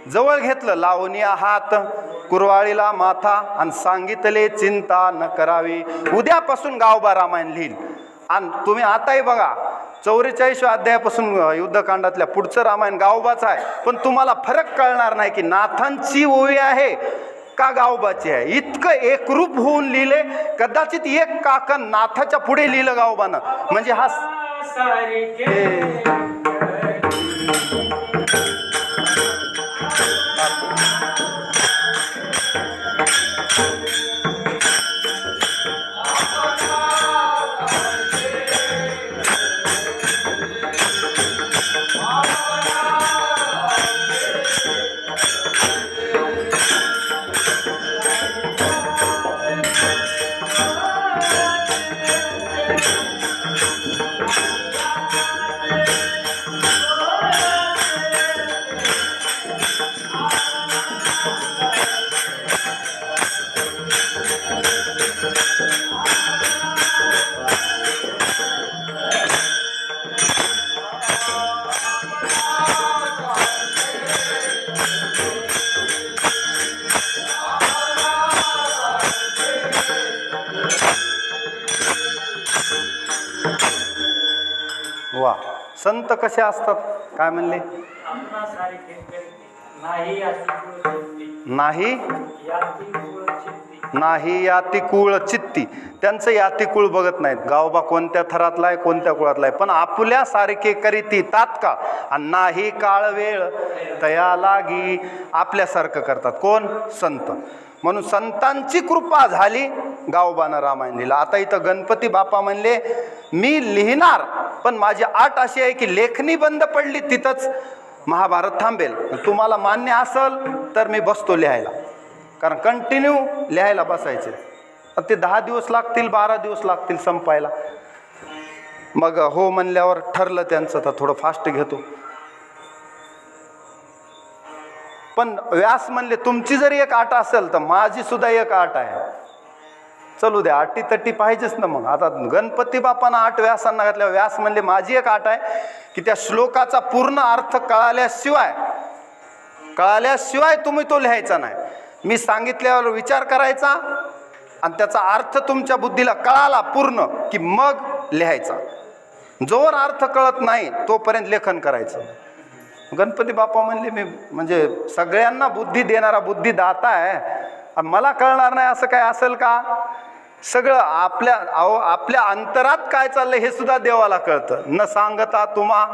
जवळ घेतलं लावणीया हात, कुरवाळीला माथा, आणि सांगितले चिंता न करावी. उद्यापासून गावबा रामायण लिहिल. आणि तुम्ही आताही बघा 44व्या अध्यायापासून युद्धकांडातल्या पुढचं रामायण गावबाचं आहे. पण तुम्हाला फरक कळणार नाही की नाथांची ओवी आहे का गावबाची आहे. इतकं एकरूप होऊन लिहिले. कदाचित एक काकण नाथाच्या पुढे लिहिलं गावबानं, म्हणजे हा वा. संत कसे असतात? काय म्हणले? नाही यातिकुळ चित्ती. त्यांचं यातिकुळ बघत नाहीत. गावबा कोणत्या थरातला आहे, कोणत्या कुळातला आहे, पण आपुल्या सारखे करीती तात्काळ, आणि नाही काळ वेळ तया लागी. आपल्यासारखं करतात. कोण? संत. म्हणून संतांची कृपा झाली, गावबानं रामायण लिहिलं. आता इथं गणपती बाप्पा म्हणले मी लिहिणार, पण माझी अट अशी आहे की लेखणी बंद पडली तिथंच महाभारत थांबेल. तुम्हाला मान्य असेल तर मी बसतो लिहायला, कारण कंटिन्यू लिहायला बसायचे. ते 10 दिवस लागतील, 12 दिवस लागतील संपायला. मग हो म्हणल्यावर ठरलं त्यांचं, तर थोडं फास्ट घेतो. पण व्यास म्हणले तुमची जरी एक आट असेल तर माझी सुद्धा एक आट आहे. चलू द्या, आटी तटी पाहिजेच ना. मग आता गणपती बाप्पांना 8 व्यासांना घातल्या. व्यास म्हणले माझी एक आट आहे की त्या श्लोकाचा पूर्ण अर्थ कळाल्याशिवाय तुम्ही तो लिहायचा नाही. मी सांगितल्यावर विचार करायचा आणि त्याचा अर्थ तुमच्या बुद्धीला कळाला पूर्ण की मग लिहायचा. जोवर अर्थ कळत नाही तोपर्यंत लेखन करायचं. गणपती बाप्पा म्हणले मी म्हणजे सगळ्यांना बुद्धी देणारा बुद्धिदाता आहे, मला कळणार नाही असं काय असेल का? सगळं आपल्या अंतरात काय चाललंय हे सुद्धा देवाला कळतं. न सांगता तुम्हा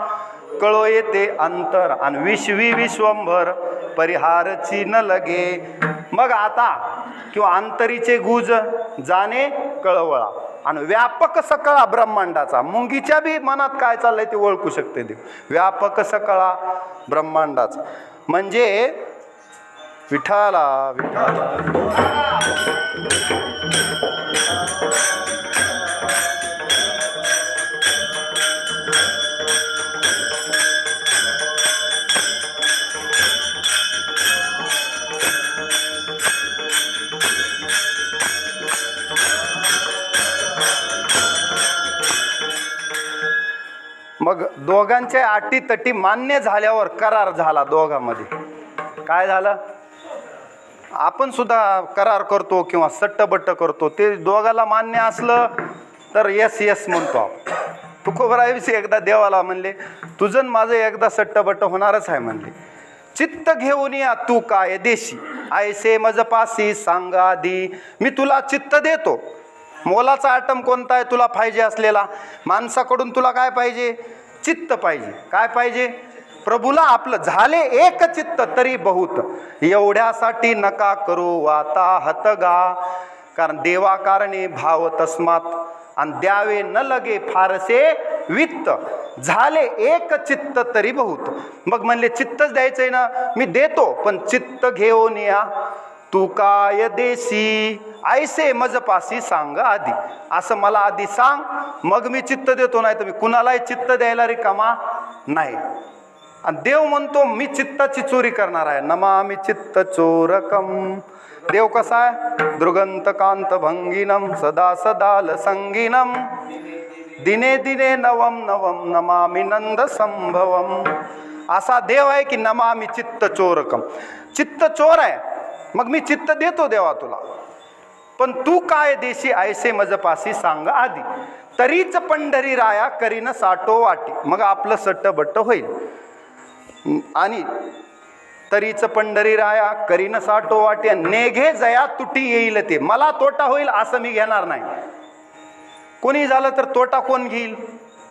कळो येते अंतर, आणि विश्वंभर परिहारची न लगे. मग आता किंवा अंतरीचे गुज जाणे कळवळा, आणि व्यापक सकळा ब्रह्मांडाचा. मुंगीच्या बी मनात काय चाललंय ते ओळखू शकते देव. व्यापक सकळा ब्रह्मांडाचा म्हणजे विठाला मग दोघांच्या अटी तटी मान्य झाल्यावर करार झाला दोघांमध्ये. काय झालं? आपण सुद्धा करार करतो किंवा सट्टबट्ट करतो, ते दोघाला मान्य असलं तर यस यस म्हणतो आपण. तुकोबरायविषयी एकदा देवाला म्हणले, तुझं माझं एकदा सट्टबट्ट होणारच आहे म्हणले. चित्त घेऊन या तू काय देशी, ऐसे मजपासी सांगा आधी. मी तुला चित्त देतो. मोलाचा आटम कोणता आहे तुला पाहिजे असलेला? माणसाकडून तुला काय पाहिजे? चित्त पाहिजे. काय पाहिजे? प्रभूला आपलं. झाले एक चित्त तरी बहुत, एवढ्यासाठी नका करू वाता हतगा. कारण देवा कारणे भाव तस्मात, आणि द्यावे न लगे फारसे वित्त. झाले एक चित्त तरी बहुत. मग म्हणले चित्तच द्यायचंय ना, मी देतो, पण चित्त घेऊन या तू काय देशी, ऐसे मजपासी सांग आधी. असं मला आधी सांग, मग मी चित्त देतो. नाही तर मी कुणालाही चित्त द्यायला रिकामा नाही. आणि देव म्हणतो मी चित्ताची चोरी करणार आहे. नमामि चित्त चोरकम. देव कसा आहे? दृगंत कांत भंगिनम सदा सदाल संगीनम, दिने दिने नवम नवम नमामि नंद संभवम. असा देव आहे की नमामि चित्त चोरकम. चित्त चोर आहे, मग मी चित्त देतो देवा तुला, पण तू काय देशी ऐसे मजपासी सांग आधी. तरीच पंढरी राया करीन साठो वाटी. मग आपलं सट्टबट्ट होईल. आणि तरीच पंढरी राया करीन साठो वाटी, नेघे जया तुटी येईल ते. मला तोटा होईल असं मी घेणार नाही. कोणी झालं तर तोटा कोण घेईल?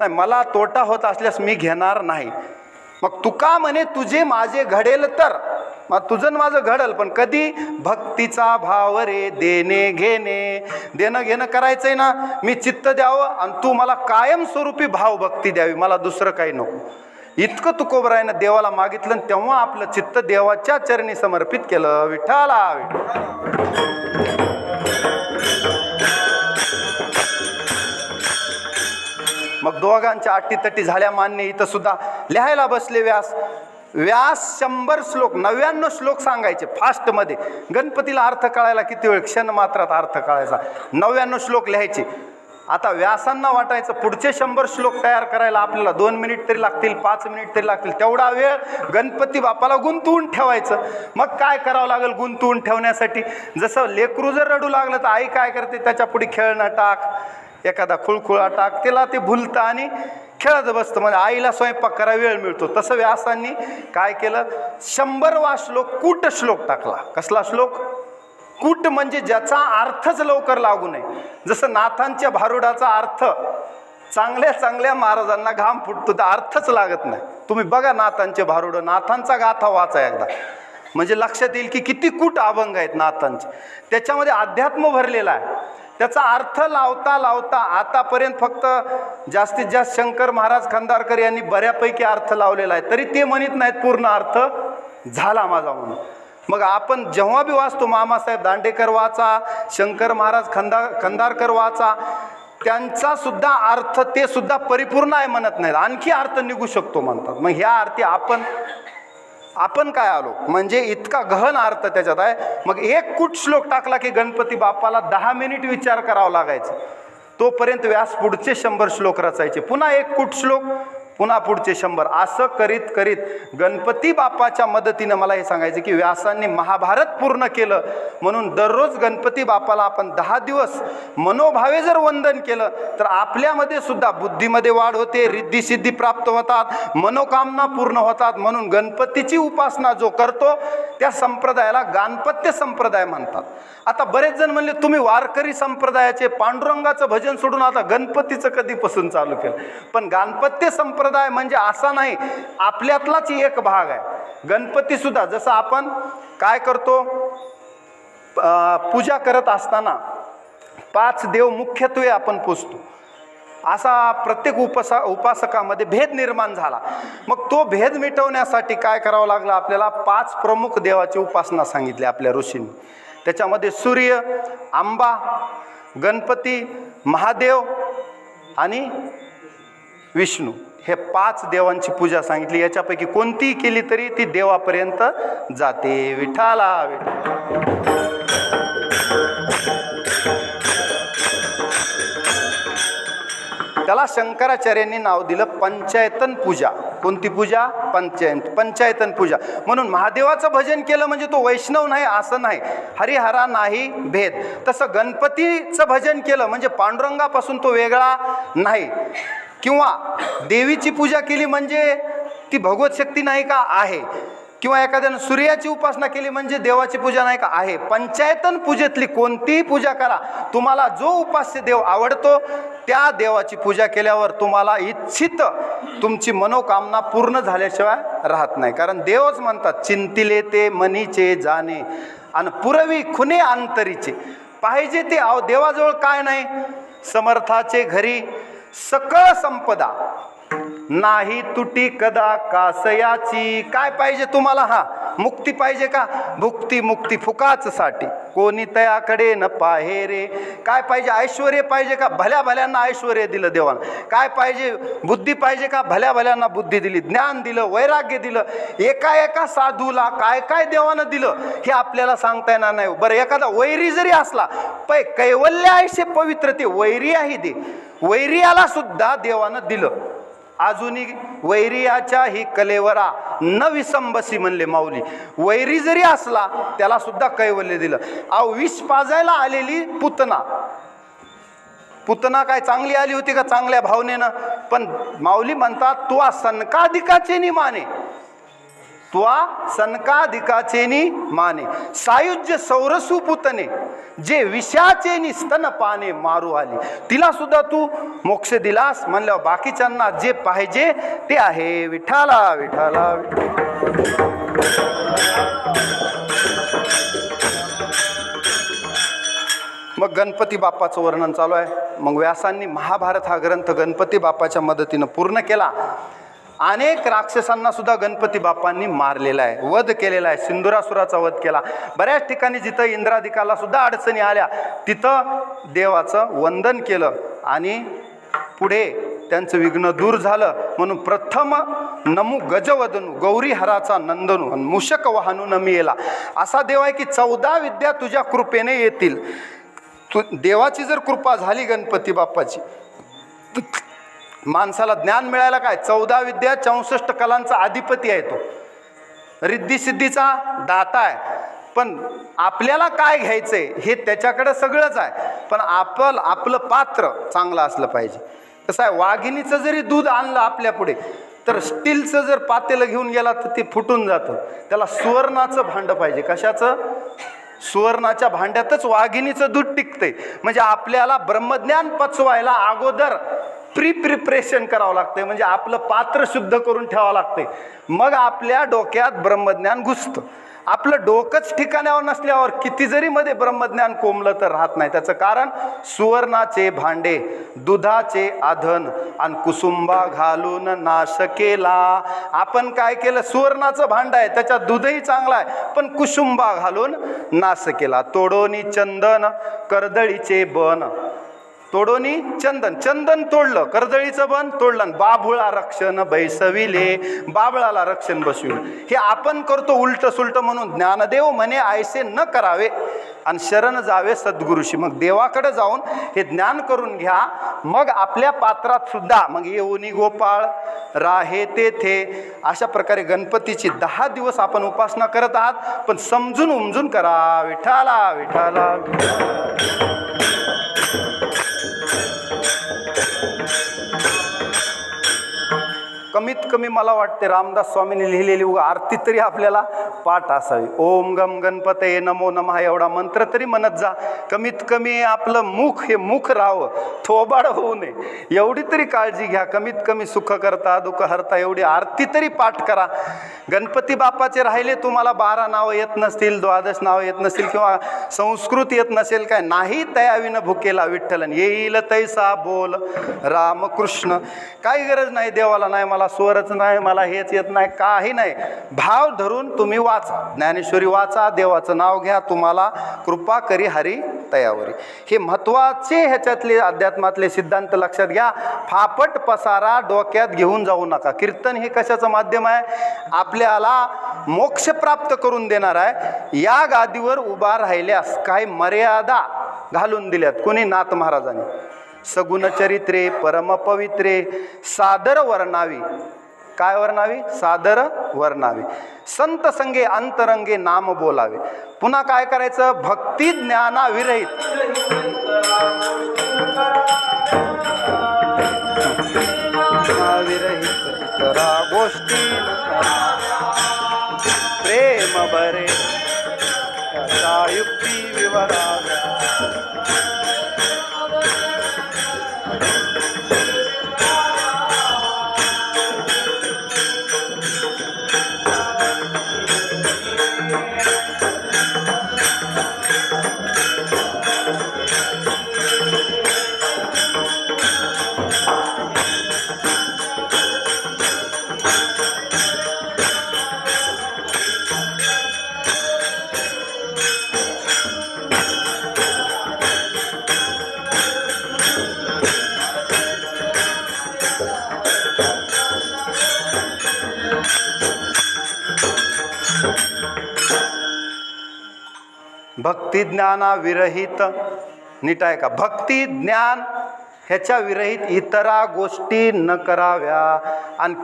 नाही, मला तोटा होत असल्यास मी घेणार नाही. मग तुका म्हणे तुझे माझे घडेल तर, मग तुझं माझं घडल, पण कधी? भक्तीचा भाव रे देणे घेणे. देणं घेणं करायचंय ना, मी चित्त द्यावं आणि तू मला कायमस्वरूपी भाव भक्ती द्यावी, मला दुसरं काही नको. इतकं तुकोबरायनं देवाला मागितलं, तेव्हा आपलं चित्त देवाच्या चरणी समर्पित केलं. विठ्ठला मग दोघांच्या अटीतटी झाल्या मान्य. इथं सुद्धा लिहायला बसले व्यास. 100 श्लोक, 99 श्लोक सांगायचे फास्टमध्ये. गणपतीला अर्थ कळायला किती वेळ? क्षण मात्रात अर्थ कळायचा. 99 श्लोक लिहायचे. आता व्यासांना वाटायचं पुढचे 100 श्लोक तयार करायला आपल्याला 2 मिनिट तरी लागतील, 5 मिनिट तरी लागतील. तेवढा वेळ गणपती बापाला गुंतवून ठेवायचं. मग काय करावं लागेल गुंतवून ठेवण्यासाठी? जसं लेकरू जर रडू लागलं तर आई काय करते? त्याच्या पुढे खेळणं टाक, एखादा खुळखुळा टाक, त्याला ते भुलतं आणि खेळत बसतं. म्हणजे आईला स्वयंपाक करायला वेळ मिळतो. तसं व्यासांनी काय केलं? 100वा श्लोक कूट श्लोक टाकला. कसला श्लोक? कूट म्हणजे ज्याचा अर्थच लवकर लागू नये. जसं नाथांच्या भारुडाचा अर्थ चांगल्या चांगल्या महाराजांना घाम फुटतो, तर अर्थच लागत नाही. तुम्ही बघा नाथांचे भारुड, नाथांचा गाथा वाचा एकदा, म्हणजे लक्षात येईल की किती कूट अभंग आहेत नाथांचे. त्याच्यामध्ये अध्यात्म भरलेला आहे. त्याचा अर्थ लावता लावता आतापर्यंत फक्त जास्तीत जास्त शंकर महाराज खंदारकर यांनी बऱ्यापैकी अर्थ लावलेला आहे, तरी ते म्हणत नाहीत पूर्ण अर्थ झाला माझा म्हणून. मग आपण जेव्हा बी वाचतो, मामासाहेब दांडेकर वाचा, शंकर महाराज खंदारकर वाचा, त्यांचा सुद्धा अर्थ ते सुद्धा परिपूर्ण आहे म्हणत नाहीत, आणखी अर्थ निघू शकतो म्हणतात. मग ह्या अर्थी आपण काय आलो म्हणजे इतका गहन अर्थ त्याच्यात आहे. मग एक कूट श्लोक टाकला की गणपती बाप्पाला 10 मिनिट विचार करावा लागायचा. तोपर्यंत व्यास पुढचे 100 श्लोक रचायचे. पुन्हा एक कूट श्लोक, पुन्हा पुढचे 100. असं करीत करीत गणपती बाप्पाच्या मदतीनं मला हे सांगायचं की व्यासांनी महाभारत पूर्ण केलं. म्हणून दररोज गणपती बाप्पाला आपण 10 दिवस मनोभावे जर वंदन केलं तर आपल्यामध्ये सुद्धा बुद्धीमध्ये वाढ होते, रिद्धी सिद्धी प्राप्त होतात, मनोकामना पूर्ण होतात. म्हणून गणपतीची उपासना जो करतो त्या संप्रदायाला गाणपत्य संप्रदाय म्हणतात. आता बरेच जण म्हणले तुम्ही वारकरी संप्रदायाचे पांडुरंगाचं भजन सोडून आता गणपतीचं कधीपासून चालू केलं? पण गाणपत्य संप्रदाय म्हणजे असा नाही, आपल्यातलाच एक भाग आहे. गणपती सुद्धा जसं आपण काय करतो, पूजा करत असताना 5 देव मुख्यत्वे आपण पूजतो, असा प्रत्येक उपासकामध्ये भेद निर्माण झाला. मग तो भेद मिटवण्यासाठी काय करावं लागलं आपल्याला? 5 प्रमुख देवाची उपासना सांगितली आपल्या ऋषींनी. त्याच्यामध्ये सूर्य, अंबा, गणपती, महादेव आणि विष्णू, हे 5 देवांची पूजा सांगितली. याच्यापैकी कोणतीही केली तरी ती देवापर्यंत जाते. विठ्ठला त्याला शंकराचार्यांनी नाव दिलं पंचायतन पूजा. कोणती पूजा? पंचायतन पूजा. म्हणून महादेवाचं भजन केलं म्हणजे तो वैष्णव नाही असं नाही, हरिहरा नाही भेद. तसं गणपतीचं भजन केलं म्हणजे पांडुरंगापासून तो वेगळा नाही. किंवा देवीची पूजा केली म्हणजे ती भगवत शक्ती नाही का? आहे. किंवा एखाद्यानं सूर्याची उपासना केली म्हणजे देवाची पूजा नाही का? आहे. पंचायतन पूजेतली कोणतीही पूजा करा, तुम्हाला जो उपास्य देव आवडतो त्या देवाची पूजा केल्यावर तुम्हाला इच्छित तुमची मनोकामना पूर्ण झाल्याशिवाय राहत नाही. कारण देवच म्हणतात, चिंतिले ते मनीचे जाणे आणि पुरवी खुने अंतरीचे. पाहिजे ते देवाजवळ काय नाही? समर्थाचे घरी सकळ संपदा, नाही तुटी कदा कासयाची. काय पाहिजे तुम्हाला? हा, मुक्ती पाहिजे का? भुक्ती मुक्ती फुकाच साठी, कोणी तयाकडे न पाहे रे. काय पाहिजे? ऐश्वर्य पाहिजे का? भल्या भल्यांना ऐश्वर्य दिलं देवानं. काय पाहिजे? बुद्धी पाहिजे का? भल्या भल्यांना बुद्धी दिली, ज्ञान दिलं, वैराग्य दिलं. एका एका साधूला काय काय देवानं दिलं हे आपल्याला सांगता येणार नाही. बरं, एखादा वैरी जरी असला, कैवल्य आयुष्य पवित्र, ते वैरी आहे दे, वैरियाला सुद्धा देवानं दिलं. अजूनही वैरियाच्या ही कलेवरा न विसंबसी म्हणले माऊली. वैरी जरी असला त्याला सुद्धा कैवल्य दिलं. विष पाजायला आलेली पुतना काय चांगली आली होती का? चांगल्या भावनेनं. पण माऊली म्हणतात, तुआ सनकाधिकाचे नि माने, तुआ सनकाधिकाचे नि माने, सायुज्य सौरसू पुतने, जे विषाचे नि स्तन पाने मारू आली. तिला सुद्धा तू मोक्ष दिलास म्हणल्यावर बाकीच्यांना जे पाहिजे ते आहे. विठाला विठाला. मग गणपती बाप्पाचं वर्णन चालू आहे. मग व्यासांनी महाभारत हा ग्रंथ गणपती बाप्पाच्या मदतीनं पूर्ण केला. अनेक राक्षसांना सुद्धा गणपती बाप्पांनी मारलेला आहे, वध केलेला आहे. सिंदुरासुराचा वध केला. बऱ्याच ठिकाणी जिथं इंद्रादिकाला सुद्धा अडचणी आल्या तिथं देवाचं वंदन केलं आणि पुढे त्यांचं विघ्न दूर झालं. म्हणून प्रथम नमू गजवदनू, गौरी हराचा नंदनू, मूषक वाहनू नमी येला. असा देव आहे की 14 विद्या तुझ्या कृपेने येतील. देवाची जर कृपा झाली गणपती बाप्पाची, माणसाला ज्ञान मिळायला काय? 14 विद्या 64 कलांचा अधिपती आहे तो, रिद्धी सिद्धीचा दाता आहे. पण आपल्याला काय घ्यायचंय हे त्याच्याकडे सगळंच आहे. पण आपलं पात्र चांगलं असलं पाहिजे. कसं आहे, वाघिणीचं जरी दूध आणलं आपल्या पुढे तर स्टीलचं जर पातेलं घेऊन गेला तर ते फुटून जातं. त्याला सुवर्णाचं भांडं पाहिजे. कशाचं? सुवर्णाच्या भांड्यातच वाघिणीचं दूध टिकतंय. म्हणजे आपल्याला ब्रह्मज्ञान पचवायला अगोदर प्रिपरेशन करावं लागतंय. म्हणजे आपलं पात्र शुद्ध करून ठेवावं लागतंय. मग आपल्या डोक्यात ब्रह्मज्ञान घुसतं. आपलं डोकंच ठिकाण्यावर नसल्यावर किती जरी मध्ये ब्रह्मज्ञान कोंबलं तर राहत नाही. त्याचं कारण सुवर्णाचे भांडे, दुधाचे आधन आणि कुसुंबा घालून नाश केला. आपण काय केलं? सुवर्णाचं भांड आहे, त्याच्यात दूधही चांगला आहे, पण कुसुंबा घालून नाश केला. तोडोनी चंदन कर्दळीचे बन, तोडोनी चंदन तोडलं, कर्दळीचं बन तोडलं, बाभुळा रक्षण बैसविले, बाबळाला रक्षण बसविलं. हे आपण करतो उलट सुलट. म्हणून ज्ञानदेव म्हणे ऐसे न करावे आणि शरण जावे सद्गुरुशी. मग देवाकडे जाऊन हे ज्ञान करून घ्या. मग आपल्या पात्रात सुद्धा मग येऊनी गोपाळ राहे तेथे. अशा प्रकारे गणपतीची 10 दिवस आपण उपासना करत आहात, पण समजून उमजून करा. विठाला विठाला. कमीत कमी मला वाटते रामदास स्वामींनी लिहिलेली आरती तरी आपल्याला पाठ असावी. ओम गम गणपतये नमो नमः एवढा मंत्र तरी म्हणत जा. कमीत कमी आपलं मुख हे मुख राहावं, थोबाड होऊ नये, एवढी तरी काळजी घ्या. कमीत कमी सुख करता दुःख हरता एवढी आरती तरी पाठ करा. गणपती बाप्पाचे राहिले तुम्हाला 12 नावं येत नसतील, 12 नावं येत नसतील किंवा संस्कृत येत नसेल, काय नाही तयाविन भुकेला विठ्ठलन येईल तैसा बोल रामकृष्ण. काही गरज नाही देवाला, नाही मला स्वरच नाही, मला हेच येत नाही, काही नाही. भाव धरून तुम्ही वाचा, ज्ञानेश्वरी वाचा, देवाचं नाव घ्या, तुम्हाला कृपा करी हरी तयावरी. हे महत्वाचे ह्याच्यातले अध्यात्मातले सिद्धांत लक्षात घ्या. फापट पसारा डोक्यात घेऊन जाऊ नका. कीर्तन हे कशाचं माध्यम आहे? आपल्याला मोक्ष प्राप्त करून देणार आहे. या गादीवर उभा राहिल्यास काही मर्यादा घालून दिल्यात कोणी? नाथ महाराजांनी. सगुण चरित्रे परम पवित्रे सादर वर्णावी. काय वर्णावी? सादर वर्णावी. संत संगे अंतरंगे नाम बोलावे. पुन्हा काय करायचं? भक्ती ज्ञाना विरहित इतरा गोष्टी प्रेम बरे युक्ती विवराव्या. भक्ती ज्ञाना विरहित, नीट आहे का? भक्ती ज्ञान ह्याच्या विरहित इतरा गोष्टी न कराव्या. आणि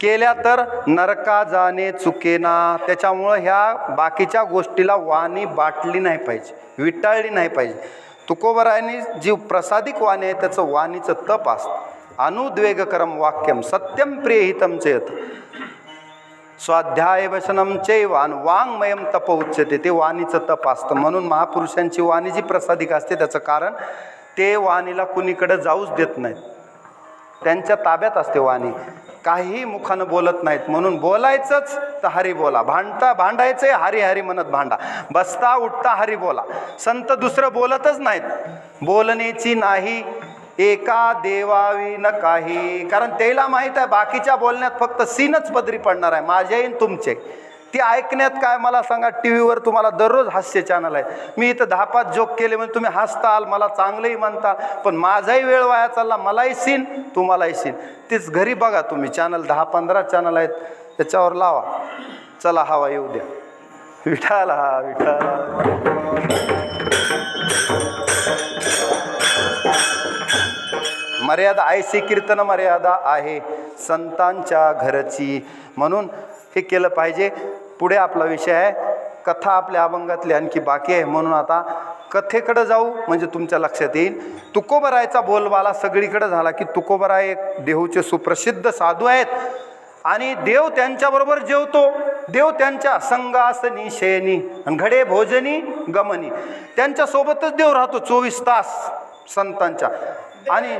केल्या तर नरका जाणे चुकेना. त्याच्यामुळं ह्या बाकीच्या गोष्टीला वाणी बाटली नाही पाहिजे, विटाळली नाही पाहिजे. तुकोबरायांनी जी प्रसादिक वाणी आहे त्याचं वाणीचं तप असतं. अनुद्वेगकरम वाक्यम सत्यम प्रियहितम चेत स्वाध्याय वचनम चैव आणि वाङ्मयम तप उच्यते. ते वाणीचं तप असतं. म्हणून महापुरुषांची वाणी जी प्रसादिक असते त्याचं कारण ते वाणीला कुणीकडे जाऊच देत नाहीत. त्यांच्या ताब्यात असते वाणी. काही मुखानं बोलत नाहीत. म्हणून बोलायचंच तर हरी बोला. भांडायचंय हरी हरी म्हणत भांडा. बसता उठता हरी बोला. संत दुसरं बोलतच नाहीत. बोलण्याची नाही एका देवावी न काही. कारण त्याला माहीत आहे बाकीच्या बोलण्यात फक्त सीनच पदरी पडणार आहे, माझे आणि तुमचे. ती ऐकण्यात काय मला सांगा. टी व्हीवर तुम्हाला दररोज हास्य चॅनल आहे. मी इथं 10-5 जोक केले म्हणजे तुम्ही हसताल, मला चांगलंही म्हणताल, पण माझाही वेळ वाया चालला. मलाही सीन, तुम्हालाही सीन. तीच घरी बघा तुम्ही. चॅनल 10-15 चॅनल आहेत, त्याच्यावर लावा. चला हवा येऊ द्या. विठाल हा विठाल. मर्यादा ऐसी कीर्तन मर्यादा आहे संतांच्या घरची. म्हणून हे केलं पाहिजे. पुढे आपला विषय आहे कथा. आपल्या अभंगातली आणखी बाकी आहे. म्हणून आता कथेकडे जाऊ म्हणजे तुमच्या लक्षात येईल. तुकोबरायचा बोलबाला सगळीकडे झाला की तुकोबराय एक देहूचे सुप्रसिद्ध साधू आहेत आणि देव त्यांच्याबरोबर जेवतो. देव त्यांच्या संगासनी शयनी आणि घडे भोजनी गमनी. त्यांच्यासोबतच देव राहतो 24 तास संतांच्या. आणि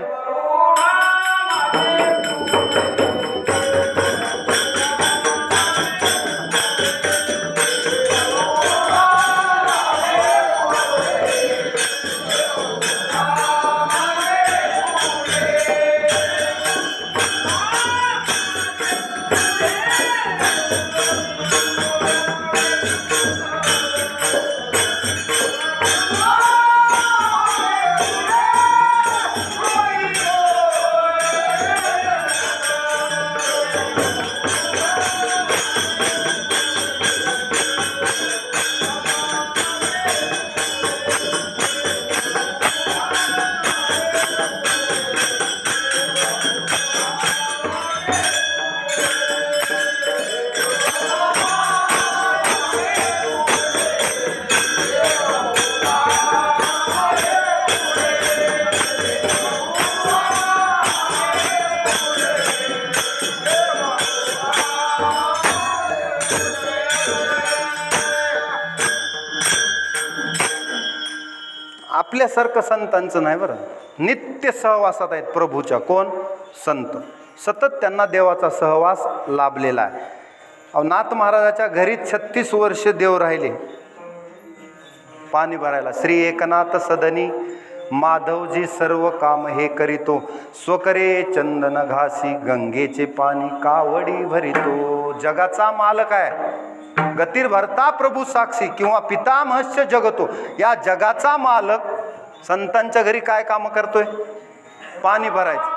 आपल्यासारखं संतांचं नाही बरं. नित्य सहवासात आहेत प्रभूच्या. कोण? संत. सतत त्यांना देवाचा सहवास लाभलेला आहे. नाथ महाराजाच्या घरी 36 वर्ष देव राहिले पाणी भरायला. श्री एकनाथ सदनी माधवजी सर्व काम हे करीतो. स्वकरे चंदन घासी गंगेचे पाणी कावडी भरितो. जगाचा मालक आहे. गतीर भरता प्रभू साक्षी किंवा पितामहस्य जगतो. या जगाचा मालक संतांच्या घरी काय काम करतोय? पाणी भरायचं.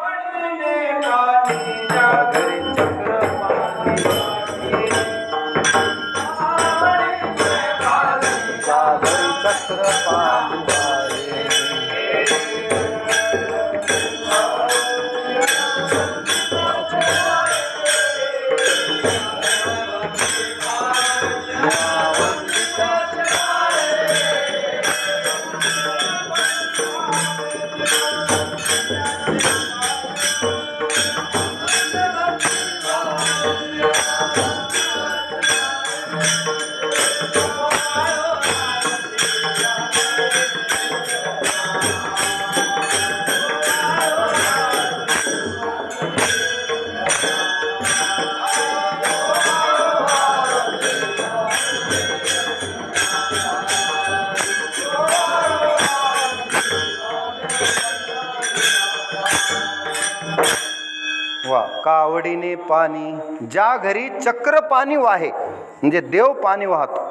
वा, कावडीने पाणी ज्या घरी चक्र पाणी वाहे, म्हणजे देव पाणी वाहतो.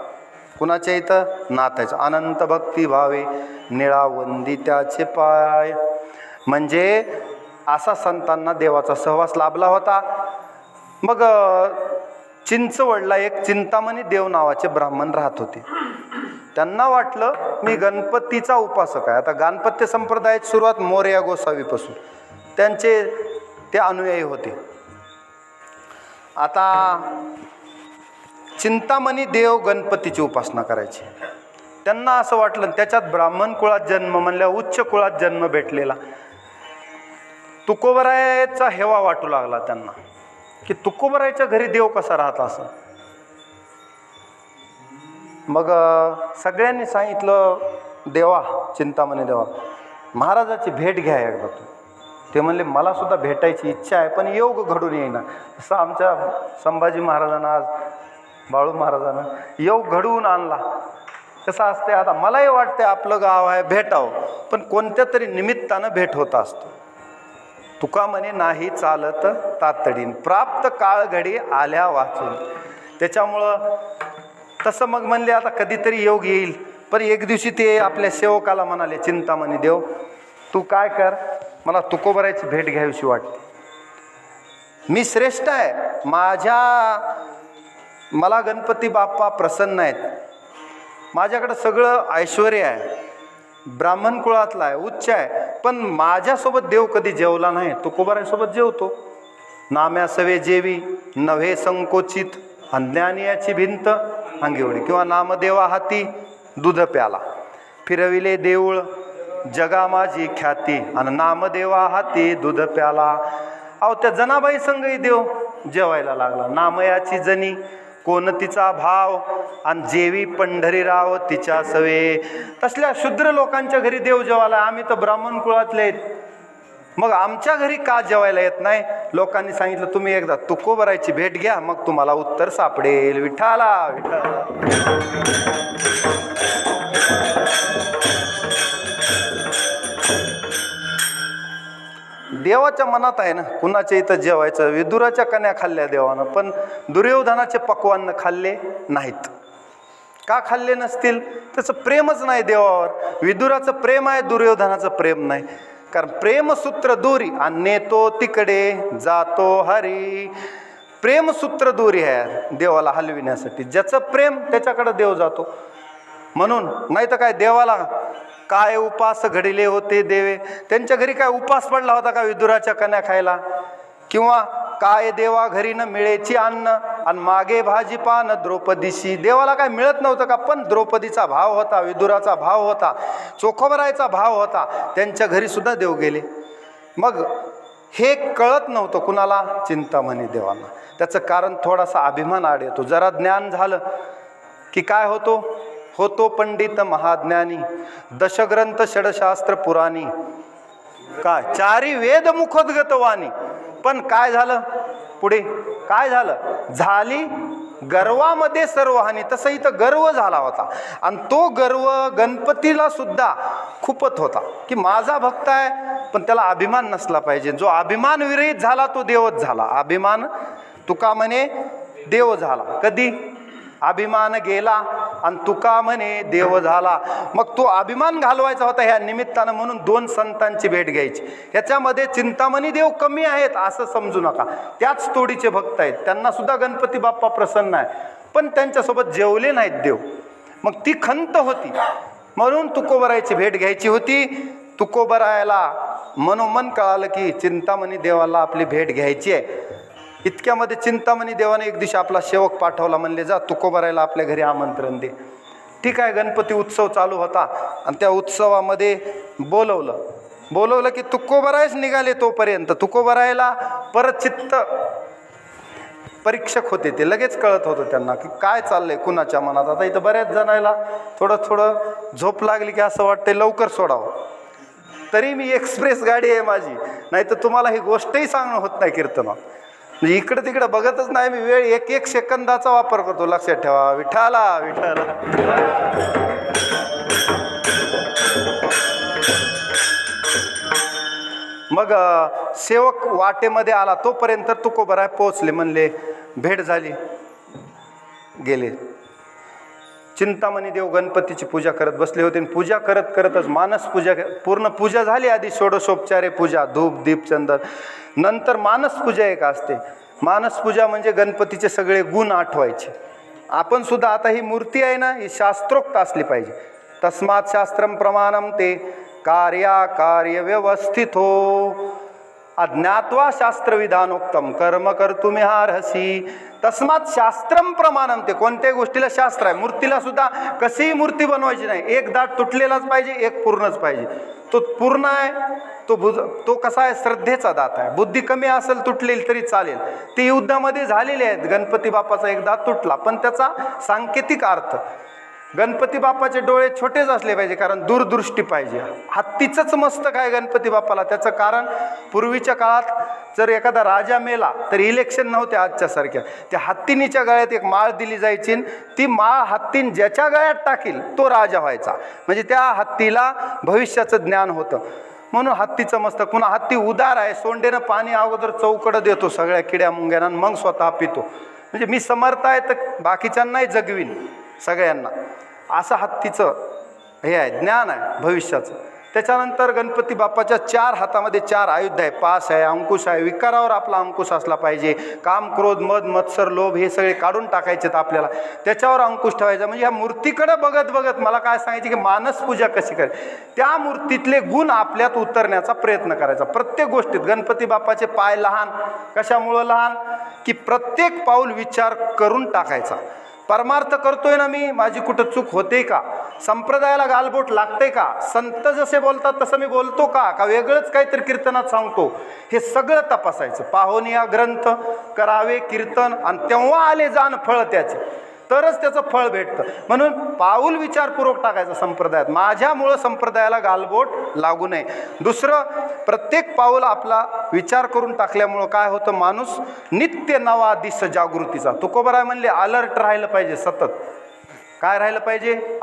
कुणाच्या इथं? नाथाच्या. अनंत भक्ती भावे निळा वंदी त्याचे पाय. म्हणजे असा संतांना देवाचा सहवास लाभला होता. मग चिंचवडला एक चिंतामणी देव नावाचे ब्राह्मण राहत होते. त्यांना वाटलं मी गणपतीचा उपासक आहे. आता गाणपत्य संप्रदायाची सुरुवात मोरया गोसावीपासून त्यांचे ते अनुयायी होते. आता चिंतामणी देव गणपतीची उपासना करायची. त्यांना असं वाटलं त्याच्यात ब्राह्मण कुळात जन्म म्हणल्या उच्च कुळात जन्म भेटलेला. तुकोबरायाचा हेवा वाटू लागला त्यांना की तुकोबरायाच्या घरी देव कसा राहत असं. मग सगळ्यांनी सांगितलं देवा, चिंतामणी देवा, महाराजाची भेट घ्या एकदा तू. ते म्हणले मला सुद्धा भेटायची इच्छा आहे पण योग घडून येईना. असं आमच्या संभाजी महाराजांना, आज बाळू महाराजांना योग घडवून आणला. कसं असते, आता मलाही वाटते आपलं गाव आहे भेटावं, पण कोणत्या तरी निमित्तानं भेट होत असतो. तुका म्हणे नाही चालत तातडीन, प्राप्त काळ घडी आल्या वाचून. त्याच्यामुळं तसं मग म्हणले आता कधीतरी योग येईल. पण एक दिवशी ते आपल्या सेवकाला म्हणाले, चिंतामणी देव तू काय कर, मला तुकोबरायची भेट घ्यावीशी वाटते. मी श्रेष्ठ आहे, मला गणपती बाप्पा प्रसन्न आहेत, माझ्याकडं सगळं ऐश्वर्य आहे, ब्राह्मण कुळातला आहे, उच्च आहे, पण माझ्यासोबत देव कधी जेवला नाही. तुकोबरायसोबत जेवतो. नाम्या सवे जेवी नव्हे संकोचित, अज्ञानियाची भिंत अंगेवडी, किंवा नामदेवा हाती दूध प्याला, फिरविले देऊळ जगा माझी ख्याती, आणि नामदेवा हाती दूध प्याला. अहो त्या जनाबाई संगही देव जेवायला लागला. नामयाची जनी कोण तिचा भाव, आणि जेवी पंढरीराव तिच्या सवे. तसल्या शूद्र लोकांच्या घरी देव जेवायला, आम्ही तर ब्राह्मण कुळातले आहेत, मग आमच्या घरी का जेवायला येत नाही. लोकांनी सांगितलं तुम्ही एकदा तुकोबरायची भेट घ्या, मग तुम्हाला उत्तर सापडेल. विठ्ठला विठ्ठला. देवाच्या मनात आहे ना कुणाच्या इथं जेवायचं. विदुराच्या कन्या खाल्ल्या देवानं, पण दुर्योधनाचे पक्वान्न खाल्ले नाहीत. का खाल्ले नसतील? त्याचं प्रेमच नाही देवावर. विदुराचं प्रेम आहे, दुर्योधनाचं प्रेम नाही. कारण प्रेमसूत्र दोरी आणि नेतो तिकडे जातो हरी. प्रेमसूत्र दोरी आहे देवाला हलविण्यासाठी. ज्याचं प्रेम त्याच्याकडे देव जातो. म्हणून नाही तर काय, देवाला काय उपास घडिले होते देवे. त्यांच्या घरी काय उपास पडला होता का विदुराच्या कन्या खायला? किंवा काय देवा घरी न मिळेची अन्न, आणि मागे भाजीपान द्रौपदीशी. देवाला काय मिळत नव्हतं का? पण द्रौपदीचा भाव होता, विदुराचा भाव होता, चोखोबरायचा भाव होता, त्यांच्या घरी सुद्धा देव गेले. मग हे कळत नव्हतं कुणाला? चिंतामणी देवाला. त्याचं कारण थोडासा अभिमान आड येतो. जरा ज्ञान झालं की काय होतो पंडित महाज्ञानी, दशग्रंथ षडशास्त्र पुराणी, काय चारी वेद मुखोद्गत वाणी. पण काय झालं पुढे? काय झाली गर्वामध्ये सर्व हानी. तसं इथं गर्व झाला होता, आणि तो गर्व गणपतीला सुद्धा खूपच होता की माझा भक्त आहे, पण त्याला अभिमान नसला पाहिजे. जो अभिमान विरहित झाला तो देवच झाला. अभिमान तुका म्हणे देव झाला. कधी? अभिमान गेला आणि तुका म्हणे देव झाला. मग तो अभिमान घालवायचा होता ह्या निमित्तानं, म्हणून दोन संतांची भेट घ्यायची. ह्याच्यामध्ये चिंतामणी देव कमी आहेत असं समजू नका. त्याच तोडीचे भक्त आहेत, त्यांना सुद्धा गणपती बाप्पा प्रसन्न आहे, पण त्यांच्यासोबत जेवले नाहीत देव. मग ती खंत होती, म्हणून तुकोबरायची भेट घ्यायची होती. तुकोबरायाला मनोमन कळालं की चिंतामणी देवाला आपली भेट घ्यायची आहे. इतक्यामध्ये चिंतामणी देवाने एक दिवशी आपला सेवक पाठवला, म्हणले जा तुकोबरायला आपल्या घरी आमंत्रण दे. ठीक आहे. गणपती उत्सव चालू होता आणि त्या उत्सवामध्ये बोलवलं. बोलवलं की तुकोबरायच निघाले. तोपर्यंत तुकोबरायला परत चित्त परीक्षक होते, ते लगेच कळत होतं त्यांना की काय चाललंय कुणाच्या मनात. आता इथं बऱ्याच जणायला थोडं झोप लागली की असं वाटतंय लवकर सोडावं. तरी मी एक्सप्रेस गाडी आहे माझी, नाही तर तुम्हाला ही गोष्टही सांगणं होत नाही कीर्तनात. म्हणजे इकडं तिकडं बघतच नाही मी, वेळ एक एक सेकंदाचा वापर करतो. लक्षात ठेवा, विठाला विठाला. मग सेवक वाटेमध्ये आला, तोपर्यंत तुकोबराय पोचले. म्हणले भेट झाली, गेले. चिंतामणी देव गणपतीची पूजा करत बसले होते. पूजा करत करतच मानस पूजा, पूर्ण पूजा झाली. आधी षोडशोपचारे पूजा, धूप दीप चंदन. नंतर मानस पूजा एक असते. मानस पूजा म्हणजे गणपतीचे सगळे गुण आठवायचे. आपण सुद्धा आता ही मूर्ती आहे ना, ही शास्त्रोक्त असली पाहिजे. तस्मात् शास्त्रम प्रमाणम ते कार्य व्यवस्थित हो, अज्ञात्वा शास्त्रविधानोक्तम कर्म कर्तुमिहार्हसि. तस्मात् शास्त्रम प्रमाणम ते, कोणत्याही गोष्टीला शास्त्र आहे. मूर्तीला सुद्धा कशीही मूर्ती बनवायची नाही, एक दाट तुटलेलाच पाहिजे, एक पूर्णच पाहिजे. तो पूर्ण आहे, तो कसा आहे, श्रद्धेचा दात आहे. बुद्धी कमी असेल, तुटलेली तरी चालेल. ते युद्धामध्ये झालेले आहेत. गणपती बाप्पाचा एक दात तुटला, पण त्याचा सांकेतिक अर्थ, गणपती बाप्पाचे डोळे छोटेच असले पाहिजे, कारण दूरदृष्टी पाहिजे. हत्तीचंच मस्तक आहे गणपती बाप्पाला. त्याचं कारण, पूर्वीच्या काळात जर एखादा राजा मेला तर इलेक्शन नव्हते आजच्या सारख्या. त्या हत्तीनीच्या गळ्यात एक माळ दिली जायची, ती माळ हत्तीन ज्याच्या गळ्यात टाकील तो राजा व्हायचा. म्हणजे त्या हत्तीला भविष्याचं ज्ञान होतं, म्हणून हत्तीचं मस्तक. पुन्हा हत्ती उदार आहे, सोंडेनं पाणी अगोदर चौकडं देतो सगळ्या किड्या मुंग्यांना, मग स्वतः पितो. म्हणजे मी समर्थ आहे तर बाकीच्यांनाही जगवीन, सगळ्यांना. असं हत्तीचं हे आहे, ज्ञान आहे भविष्याचं. त्याच्यानंतर गणपती बाप्पाच्या 4 हातामध्ये 4 आयुध आहे. पास आहे, अंकुश आहे. विकारावर आपला अंकुश असला पाहिजे. काम, क्रोध, मद, मत्सर, लोभ हे सगळे काढून टाकायचेत आपल्याला, त्याच्यावर अंकुश ठेवायचा. म्हणजे ह्या मूर्तीकडे बघत बघत मला काय सांगायचे की मानस पूजा कशी करायची, त्या मूर्तीतले गुण आपल्यात उतरण्याचा प्रयत्न करायचा. प्रत्येक गोष्टीत गणपती बाप्पाचे पाय लहान, कशामुळं लहान, की प्रत्येक पाऊल विचार करून टाकायचा. परमार्थ करतोय ना मी, माझी कुठं चूक होते का, संप्रदायाला गालबोट लागते का, संत जसे बोलतात तसं मी बोलतो का वेगळंच काहीतरी कीर्तनात सांगतो, हे सगळं तपासायचं. पाहोनी हा ग्रंथ करावे कीर्तन, आणि तेव्हा आले जाण फळ त्याचे, तरच त्याचं फळ भेटतं. म्हणून पाऊल विचारपूर्वक टाकायचं संप्रदायात, माझ्यामुळं संप्रदायाला गालबोट लागू नये. दुसरं, प्रत्येक पाऊल आपला विचार करून टाकल्यामुळं काय होतं, माणूस नित्य नवा दिस जागृतीचा. तुकोबराय म्हणले अलर्ट राहिलं पाहिजे सतत. काय राहिलं पाहिजे,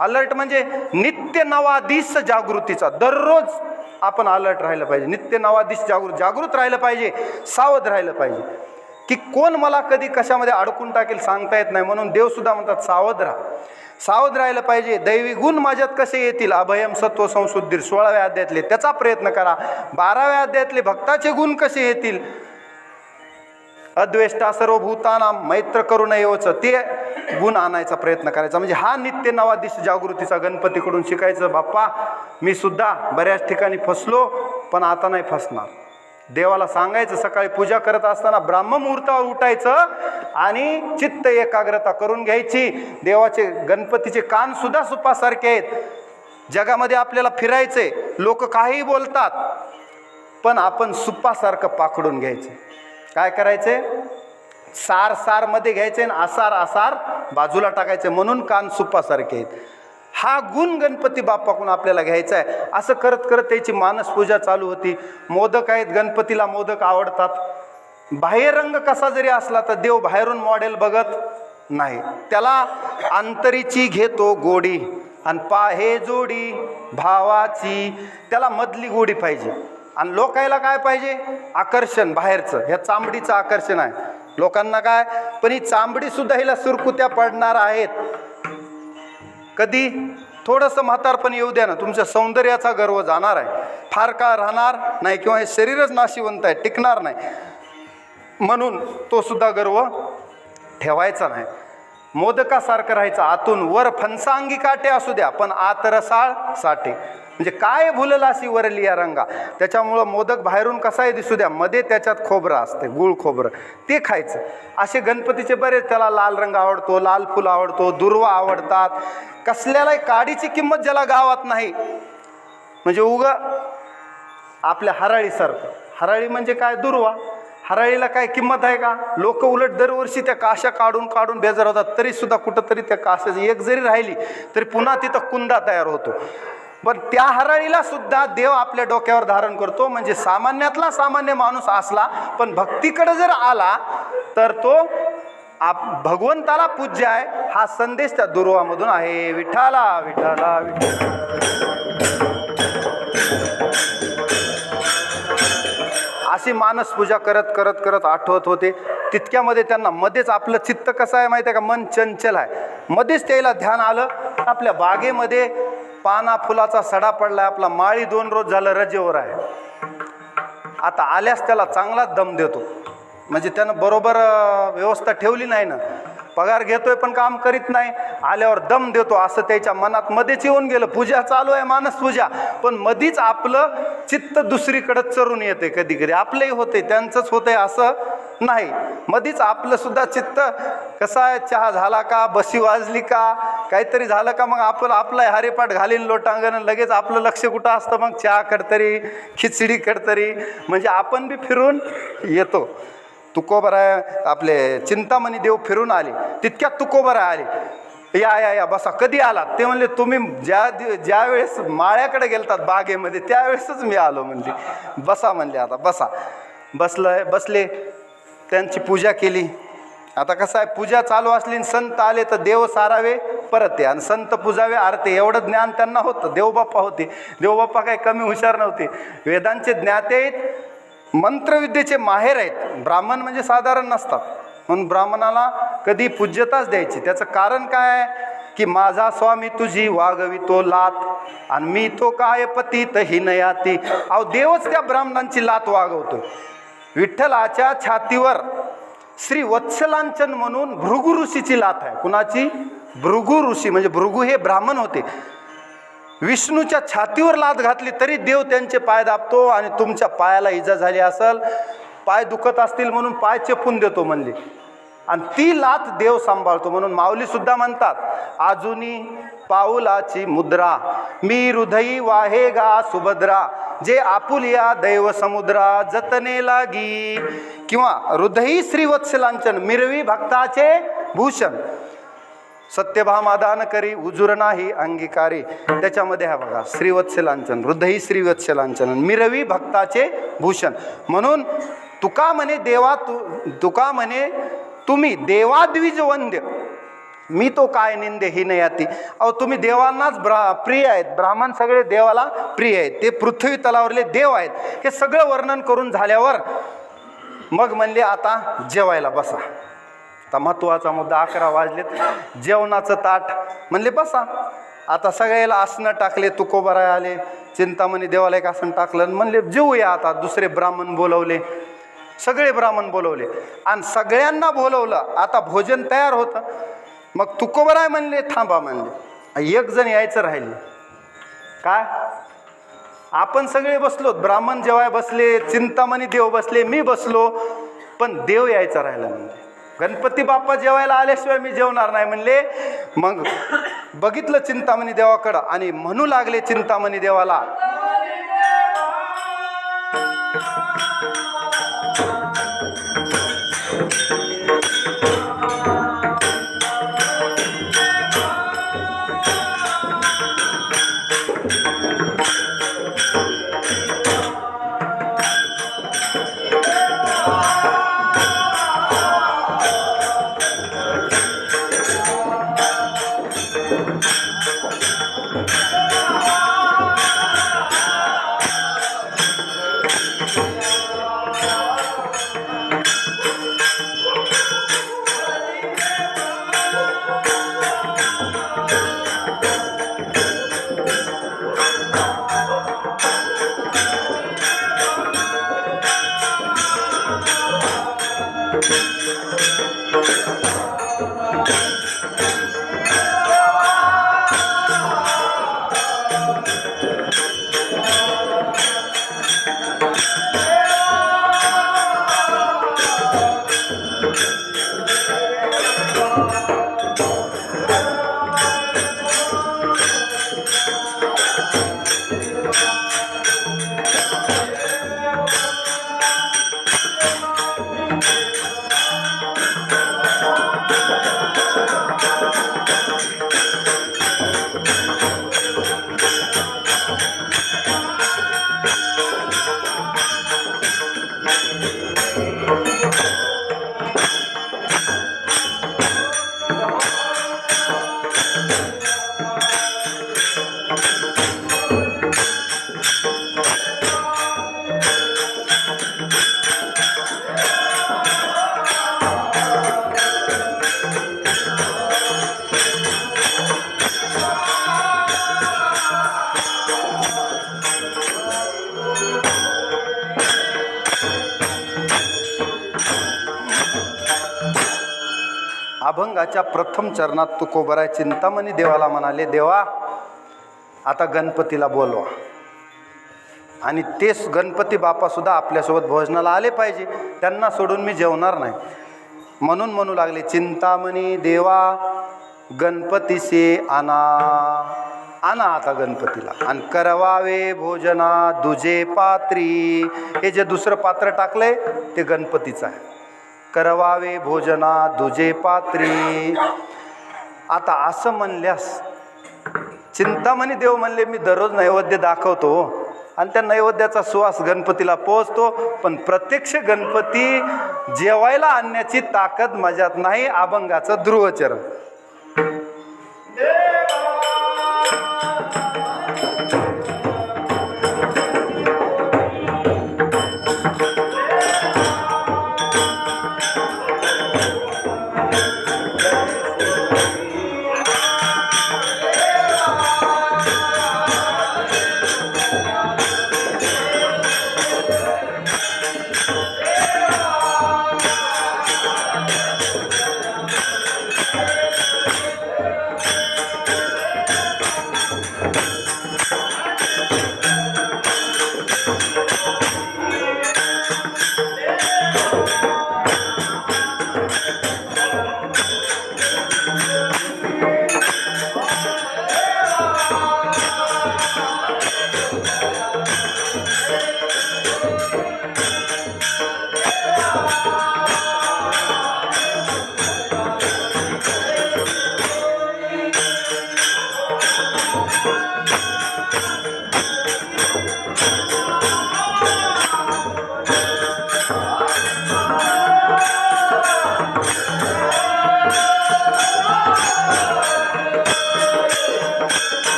अलर्ट म्हणजे नित्य नवा दिस जागृतीचा. दररोज आपण अलर्ट राहिलं पाहिजे, नित्य नवा दिस जागृत राहिलं पाहिजे, सावध राहिलं पाहिजे की कोण मला कधी कशामध्ये अडकून टाकेल सांगता येत नाही. म्हणून देवसुद्धा म्हणतात सावध राहा, सावध राहिलं पाहिजे. दैवी गुण माझ्यात कसे येतील, अभयम सत्व संशुद्धीर 16व्या अध्यायातले, त्याचा प्रयत्न करा. 12व्या अध्यायातले भक्ताचे गुण कसे येतील, अद्वेष्टा सर्वभूतानां मैत्र करुणयोच, ते गुण आणायचा प्रयत्न करायचा. म्हणजे हा नित्य नवा दिस जागृतीचा गणपतीकडून शिकायचं. बाप्पा मी सुद्धा बऱ्याच ठिकाणी फसलो, पण आता नाही फसणार. देवाला सांगायचं, सकाळी पूजा करत असताना ब्राह्ममुहूर्तावर उठायचं आणि चित्त एकाग्रता करून घ्यायची. देवाचे गणपतीचे कान सुद्धा सुपासारखे आहेत. जगामध्ये आपल्याला फिरायचे, लोक काहीही बोलतात, पण आपण सुपासारखं पाखडून घ्यायचे. काय करायचे, सार मध्ये घ्यायचे आणि आसार बाजूला टाकायचे, म्हणून कान सुपासारखे आहेत. हा गुण गणपती बाप्पाकडून आपल्याला घ्यायचा आहे. असं करत करत त्याची मानस पूजा चालू होती. मोदक आहेत, गणपतीला मोदक आवडतात. बाह्यरंग कसा जरी असला तर देव बाहेरून मॉडेल बघत नाही, त्याला अंतरीची घेतो गोडी आणि पाहे जोडी भावाची, त्याला मधली गोडी पाहिजे. आणि लोकायला काय पाहिजे, आकर्षण बाहेरचं, ह्या चांबडीचं आकर्षण आहे लोकांना. काय पण ही चांबडी सुद्धा हिला सुरकुत्या पडणार आहेत. कधी थोडंसं म्हातारपण येऊ द्या ना, तुमच्या सौंदर्याचा गर्व जाणार आहे, फार काळ राहणार नाही, किंवा हे शरीरच नाशिवंत आहे, टिकणार नाही. म्हणून तो सुद्धा गर्व ठेवायचा नाही. मोदकासारखं राहायचं, आतून वर फणसांगी काटे असू द्या, पण आत रसाळ साठे. म्हणजे काय भुलला अशी वरली या रंगा. त्याच्यामुळं मोदक बाहेरून कसाही दिसू द्या, मध्ये त्याच्यात खोबरं असते, गुळ खोबरं, ते खायचं. असे गणपतीचे बरेच, त्याला लाल रंग आवडतो, लाल फुल आवडतो, दुर्वा आवडतात. कसल्यालाही काडीची किंमत ज्याला गावात नाही, म्हणजे आपल्या हराळीसारखं. हराळी म्हणजे काय? दुर्वा. हराळीला काय किंमत आहे का? लोक उलट दरवर्षी त्या काशा काढून काढून बेजार होतात, तरीसुद्धा कुठंतरी त्या काशाची एक जरी राहिली तरी पुन्हा तिथं कुंदा तयार होतो. पण त्या हराळीला सुद्धा देव आपल्या डोक्यावर धारण करतो. म्हणजे सामान्यातला सामान्य माणूस असला पण भक्तीकडे जर आला तर तो भगवंताला पूज्य आहे. हा संदेश त्या दुर्वामधून आहे. विठ्ठला विठ्ठला विठ्ठला. अशी मानस पूजा करत करत करत आठवत होते. तितक्यामध्ये त्यांना मध्येच आपलं चित्त कसं आहे माहिती आहे का? मन चंचल आहे. मध्येच त्याला ध्यान आलं, आपल्या बागेमध्ये पाना फुलाचा सडा पडलाय. आपला माळी 2 रोज झालं रजेवर आहे. आता आल्यास त्याला चांगला दम देतो. म्हणजे त्यानं बरोबर व्यवस्था ठेवली नाही ना. पगार घेतोय पण काम करीत नाही. आल्यावर दम देतो असं त्याच्या मनात मध्येच येऊन गेलं. पूजा चालू आहे, मानस पूजा, पण मधीच आपलं चित्त दुसरीकडे चरून येते. कधी कधी आपलंही होते, त्यांचंच होतंय असं नाही. मधीच आपलं सुद्धा चित्त कसं आहे, चहा झाला का, बशी वाजली का, काहीतरी झालं का, मग आपण आपला हरिपाठ घालीन लोटांगण, लगेच आपलं लक्ष कुठं असतं? मग चहा कडतरी, खिचडी कडतरी. म्हणजे आपण बी फिरून येतो. तुकोबराय आपले चिंतामणी देव फिरून आले. तितक्यात तुकोबराय आले. या या या बसा. कधी आलात? ते म्हणले तुम्ही ज्या वेळेस माळ्याकडे गेलतात बागेमध्ये त्यावेळेसच मी आलो म्हणले. बसा म्हणले. आता बसा. बसले. त्यांची पूजा केली. आता कसं आहे, पूजा चालू असली संत आले तर देव सारावे परत आणि संत पूजावे आरते, एवढं ज्ञान त्यांना होतं. देवबाप्पा होते. देवबाप्पा काही कमी हुशार नव्हते. वेदांचे ज्ञाते आहेत, मंत्रविद्येचे माहेर आहेत. ब्राह्मण म्हणजे साधारण नसतात. म्हणून ब्राह्मणाला कधी पूज्यताच द्यायची. त्याचं कारण काय आहे की माझा स्वामी तुझी वागवितो लात आणि मी तो काय पती तहिनयाती. अहो देवच त्या ब्राह्मणांची लात वागवतो. विठ्ठलाच्या छातीवर श्री वत्सलांचन म्हणून भृगु ऋषीची लात आहे. कुणाची? भृगु ऋषी. म्हणजे भृगु हे ब्राह्मण होते. विष्णूच्या छातीवर लात घातली तरी देव त्यांचे पाय दाबतो. आणि तुमच्या पायाला इजा झाली असेल, पाय दुखत असतील म्हणून पाय चेपून देतो म्हणले, आणि ती लात देव सांभाळतो. म्हणून माऊली सुद्धा म्हणतात, आजुनी पाऊलाची मुद्रा मी हृदयी वाहे गा सुभद्रा, जे आपुलिया दैव समुद्रा जतने लागी. किंवा हृदयी श्रीवत्सलांचन मिरवी भक्ताचे भूषण, सत्यभामादान करी उजुर नाही अंगीकारी. त्याच्यामध्ये हा बघा, श्रीवत्सलांचन, हृदयी श्रीवत्सलांचन, मिरवी भक्ताचे भूषण. म्हणून तुका म्हणे देवा तुका म्हणे तुम्ही देवाद्विज वंद्य, मी तो काय निंदे ही नयाती. अहो तुम्ही देवांनाच प्रिय आहेत. ब्राह्मण सगळे देवाला प्रिय आहेत. ते पृथ्वी तलावरले देव आहेत. हे सगळं वर्णन करून झाल्यावर मग म्हणले आता जेवायला बसा. आता महत्वाचा मुद्दा, 11 वाजलेत. जेवणाचं ताट म्हणले बसा. आता सगळ्याला आसनं टाकले. तुकोबाराय आले. चिंतामणी देवाला एक आसन टाकलं. म्हणले जेवूया आता. दुसरे ब्राह्मण बोलवले. सगळे ब्राह्मण बोलवले आणि सगळ्यांना बोलवलं. आता भोजन तयार होतं. मग तुकोबाराय म्हणले थांबा म्हणले. एक जण यायचं राहिले. काय? आपण सगळे बसलो. ब्राह्मण जेवाय बसले, चिंतामणी देव बसले, मी बसलो, पण देव यायचा राहिला. म्हणजे गणपती बाप्पा जेवायला आल्याशिवाय मी जेवणार नाही म्हणले. मग बघितलं चिंतामणी देवाकडं आणि म्हणू लागले चिंतामणी देवाला, अभंगाच्या प्रथम चरणात तुकोबराय चिंतामणी देवाला म्हणाले, देवा आता गणपतीला बोलवा. आणि तेच गणपती बाप्पासुद्धा आपल्यासोबत भोजनाला आले पाहिजे, त्यांना सोडून मी जेवणार नाही. म्हणून म्हणू लागले, चिंतामणी देवा गणपतीसे आणा. आणा आता गणपतीला. आणि करवावे भोजना दुजे पात्री. हे जे दुसरं पात्र टाकलंय ते गणपतीचं आहे. करवावे भोजना दुजे पात्री. आता असं म्हणल्यास चिंतामणी देव म्हणले, मी दररोज नैवेद्य दाखवतो आणि त्या नैवेद्याचा सुवास गणपतीला पोहोचतो, पण प्रत्यक्ष गणपती जेवायला आणण्याची ताकद माझ्यात नाही. अभंगाचं ध्रुवचरण.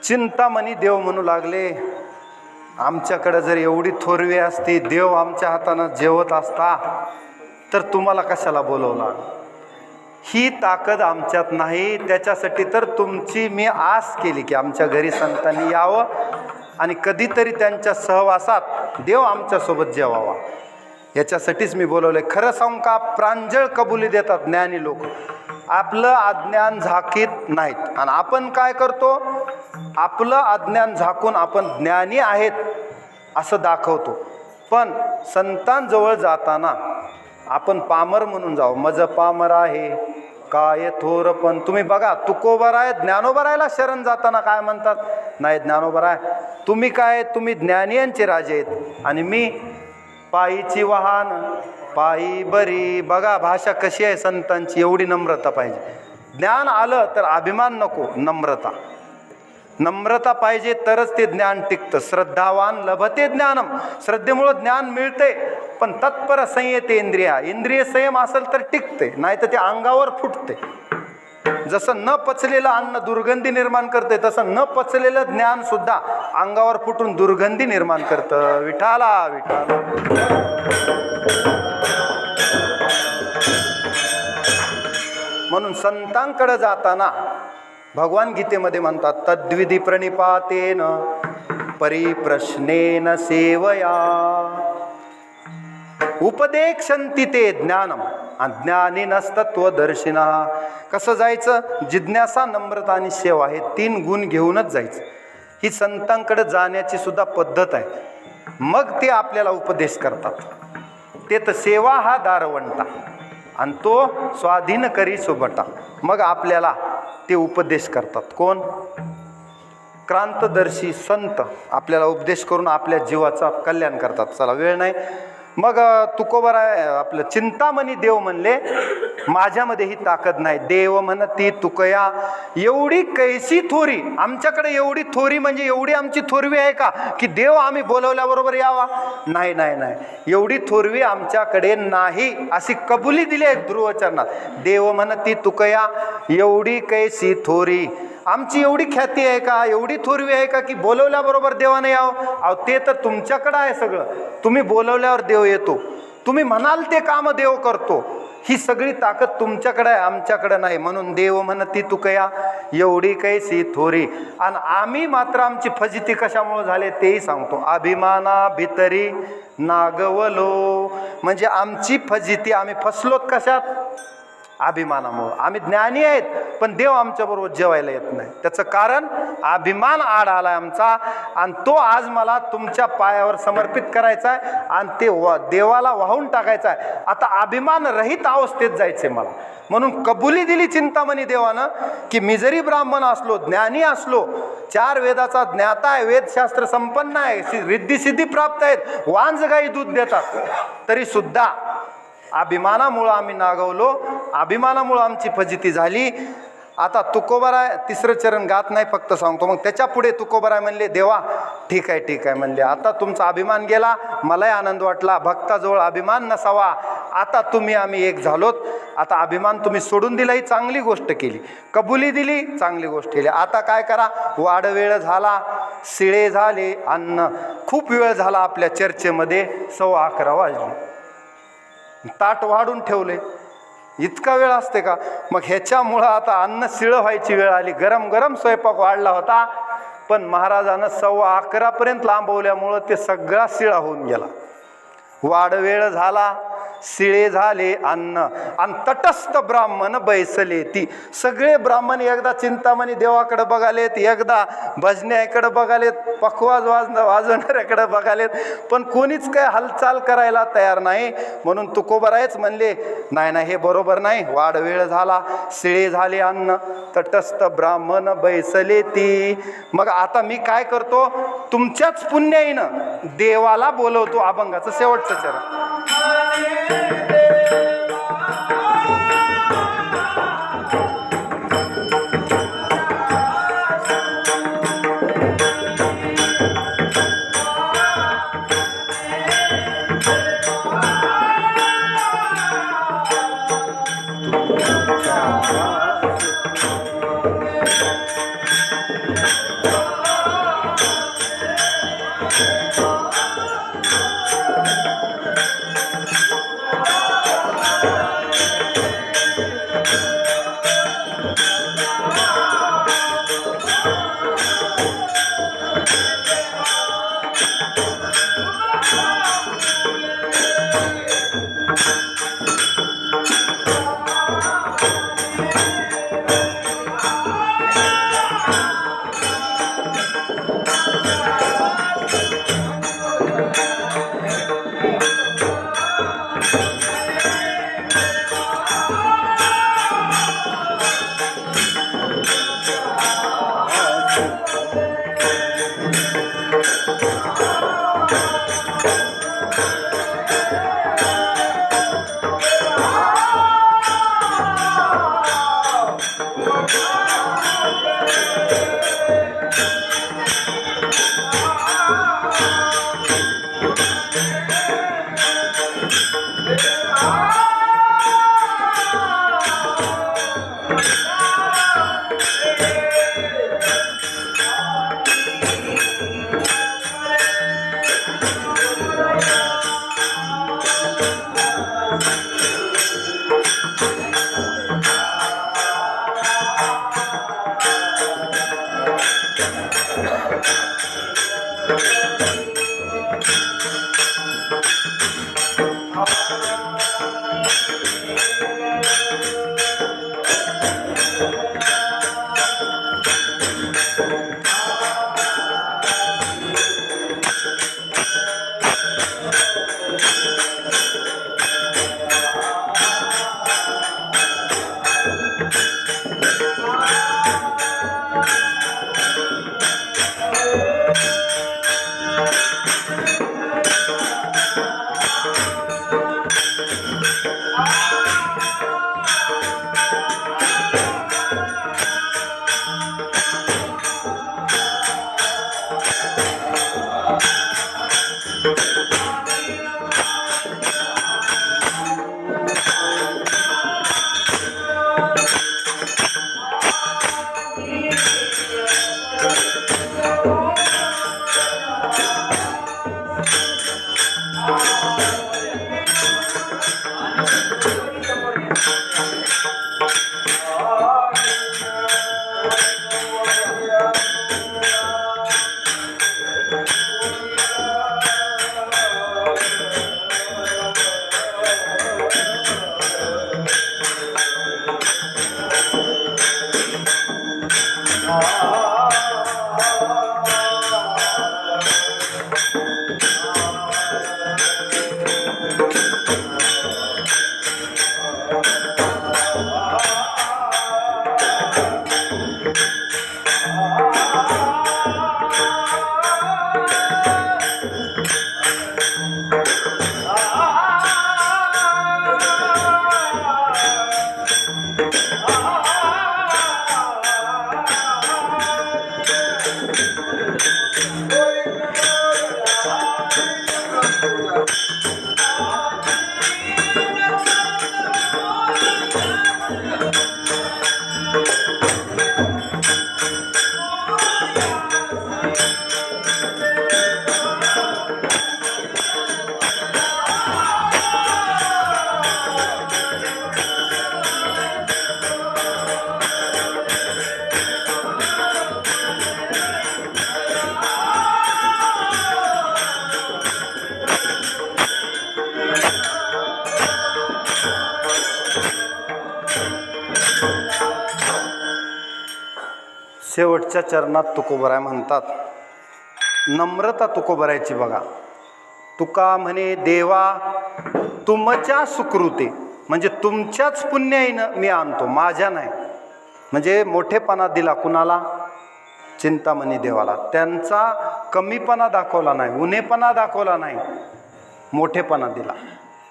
चिंतामणी देव म्हणू लागले, आमच्याकडे जर एवढी थोरवी असती, देव आमच्या हातानं जेवत असता, तर तुम्हाला कशाला बोलवला. ही ताकद आमच्यात नाही. त्याच्यासाठी तर तुमची मी आस केली की आमच्या घरी संतांनी यावं आणि कधीतरी त्यांच्या सहवासात देव आमच्यासोबत जेवावा. याच्यासाठीच मी बोलवले. खरं सांगू का, प्रांजळ कबुली देतात ज्ञानी लोक. आपलं अज्ञान झाकीत नाहीत आणि आपण काय करतो, आपलं अज्ञान झाकून आपण ज्ञानी आहेत असं दाखवतो. पण संतांजवळ जाताना आपण पामर म्हणून जाऊ. मज पामर आहे काय थोर. पण तुम्ही बघा, तुकोबराय ज्ञानोबरायला शरण जाताना काय म्हणतात, नाही ज्ञानोबराय तुम्ही काय, तुम्ही ज्ञानियांचे राजे आहेत आणि मी पायीची वाहन पायी बरी. बघा भाषा कशी आहे संतांची. एवढी नम्रता पाहिजे. ज्ञान आलं तर अभिमान नको, नम्रता. नम्रता पाहिजे तरच ते ज्ञान टिकतं. श्रद्धावान लभते ज्ञानम. श्रद्धेमुळं ज्ञान मिळते, पण तत्पर संयते इंद्रिया. इंद्रिय संयम असेल तर टिकते, नाही तर ते अंगावर फुटते. जसं न पचलेलं अन्न दुर्गंधी निर्माण करते, तसं न पचलेलं ज्ञान सुद्धा अंगावर फुटून दुर्गंधी निर्माण करतं. विठाला विठाला. म्हणून संतांकडे जाताना भगवान गीतेमध्ये म्हणतात, तद्विधी प्रणिपातेन परिप्रश्नेन सेवया उपदेक्षन्ति ते ज्ञानम अज्ञानिनस्तत्वदर्शिना. कसं जायचं, जिज्ञासा, नम्रता आणि सेवा हे 3 गुण घेऊनच जायचं. ही संतांकडे जाण्याची सुद्धा पद्धत आहे. मग ते आपल्याला उपदेश करतात. ते तर सेवा हा दारवंटा आणि तो स्वाधीन करी सोबटा. मग आपल्याला ते उपदेश करतात. कोण? क्रांतदर्शी संत आपल्याला उपदेश करून आपल्या जीवाचा कल्याण करतात. चला वेळ नाही, मग तुकोबर आपलं चिंतामणी देव म्हणले माझ्यामध्ये ही ताकद नाही. देव म्हणती तुकया एवढी कैसी थोरी, आमच्याकडे एवढी थोरी म्हणजे एवढी आमची थोरवी आहे का की देव आम्ही बोलवल्याबरोबर यावा? नाही नाही नाही, एवढी थोरवी आमच्याकडे नाही, अशी कबुली दिली आहे ध्रुवचरणात. देव म्हणती तुकया एवढी कैसी थोरी, आमची एवढी ख्याती आहे का, एवढी थोरवी आहे का की बोलवल्याबरोबर देवाने यावं? अहो ते तर तुमच्याकडं आहे सगळं, तुम्ही बोलवल्यावर देव येतो, तुम्ही म्हणाल ते काम देव करतो, ही सगळी ताकद तुमच्याकडे आहे, आमच्याकडे नाही. म्हणून देव म्हणती तुकया एवढी कैसी थोरी. आणि आम्ही मात्र आमची फजिती कशामुळे झाले तेही सांगतो. अभिमाना भितरी नागवलो, म्हणजे आमची फजिती, आम्ही फसलोत कशात? अभिमानामुळं. आम्ही ज्ञानी आहेत पण देव आमच्याबरोबर जेवायला येत नाही, त्याचं कारण अभिमान आड आलाय आमचा, आणि तो आज मला तुमच्या पायावर समर्पित करायचा आहे आणि ते देवाला वाहून टाकायचा आहे. आता अभिमान रहित अवस्थेत जायचे मला. म्हणून कबुली दिली चिंतामणी देवानं की मी जरी ब्राह्मण असलो, ज्ञानी असलो, 4 वेदाचा ज्ञाता आहे, वेदशास्त्र संपन्न आहे, रिद्धी सिद्धी प्राप्त आहेत, वांज गाई दूध देतात, तरी सुद्धा अभिमानामुळं आम्ही नागवलो, अभिमानामुळं आमची फजिती झाली. आता तुकोबाराय 3रं चरण गात नाही, फक्त सांगतो. मग त्याच्या पुढे तुकोबाराय म्हणले देवा ठीक आहे ठीक आहे म्हणले, आता तुमचा अभिमान गेला, मलाही आनंद वाटला, भक्ताजवळ अभिमान नसावा, आता तुम्ही आम्ही एक झालोत, आता अभिमान तुम्ही सोडून दिला, ही चांगली गोष्ट केली, कबुली दिली, चांगली गोष्ट केली. आता काय करा, वाढ वेळ झाला, शिळे झाले अन्न, खूप वेळ झाला आपल्या चर्चेमध्ये, 11:15 वाजले, ताट वाढून ठेवले, इतका वेळ असते का? मग ह्याच्यामुळं आता अन्न शिळं व्हायची वेळ आली. गरम गरम स्वयंपाक वाढला होता, पण महाराजानं 11:15 लांबवल्यामुळं ते सगळा शिळा होऊन गेला. वाढ वेळ झाला, शिळे झाले अन्न, आणि तटस्थ ब्राह्मण बैसले ती. सगळे ब्राह्मण एकदा चिंतामणी देवाकडे बघालेत, एकदा भजन्याकडे बघालेत, पखवाज वाजवणाऱ्याकडे बघालेत, पण कोणीच काय हालचाल करायला तयार नाही. म्हणून तुकोबारायच म्हणले नाही नाही, हे बरोबर नाही, वाढ वेळ झाला, शिळे झाले अन्न, तटस्थ ब्राह्मण बैसले ती. मग आता मी काय करतो, तुमच्याच पुण्याईनं देवाला बोलवतो. अभंगाचं शेवटचं चरण. शेवटच्या चरणात तुकोबराय म्हणतात, नम्रता तुकोबरायची बघा. तुका म्हणे देवा तुमच्या सुकृते, म्हणजे तुमच्याच पुण्याईनं मी आणतो, माझ्या नाही. म्हणजे मोठेपणा दिला कुणाला? चिंतामणी देवाला. त्यांचा कमीपणा दाखवला नाही, उन्हेपणा दाखवला नाही, मोठेपणा दिला.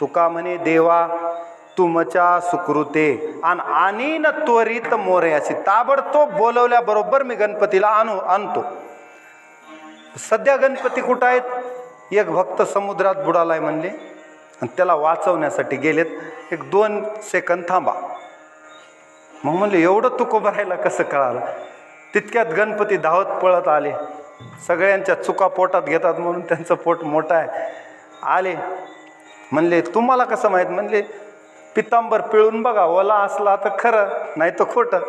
तुका म्हणे देवा तुमच्या सुकृते आणि न त्वरित मोरे, अशी ताबडतोब बोलवल्याबरोबर मी गणपतीला आणतो. सध्या गणपती कुठं आहेत? एक भक्त समुद्रात बुडालाय म्हणले आणि त्याला वाचवण्यासाठी गेलेत. 1-2 सेकंद थांबा. मग म्हणले एवढं तुकोबरायला कसं कळालं? तितक्यात गणपती धावत पळत आले. सगळ्यांच्या चुका पोटात घेतात म्हणून त्यांचं पोट मोठं आहे. आले म्हणले तुम्हाला कसं माहीत? म्हणले पितांबर पिळून बघा, ओला असला तर खरं, नाही तर खोटं.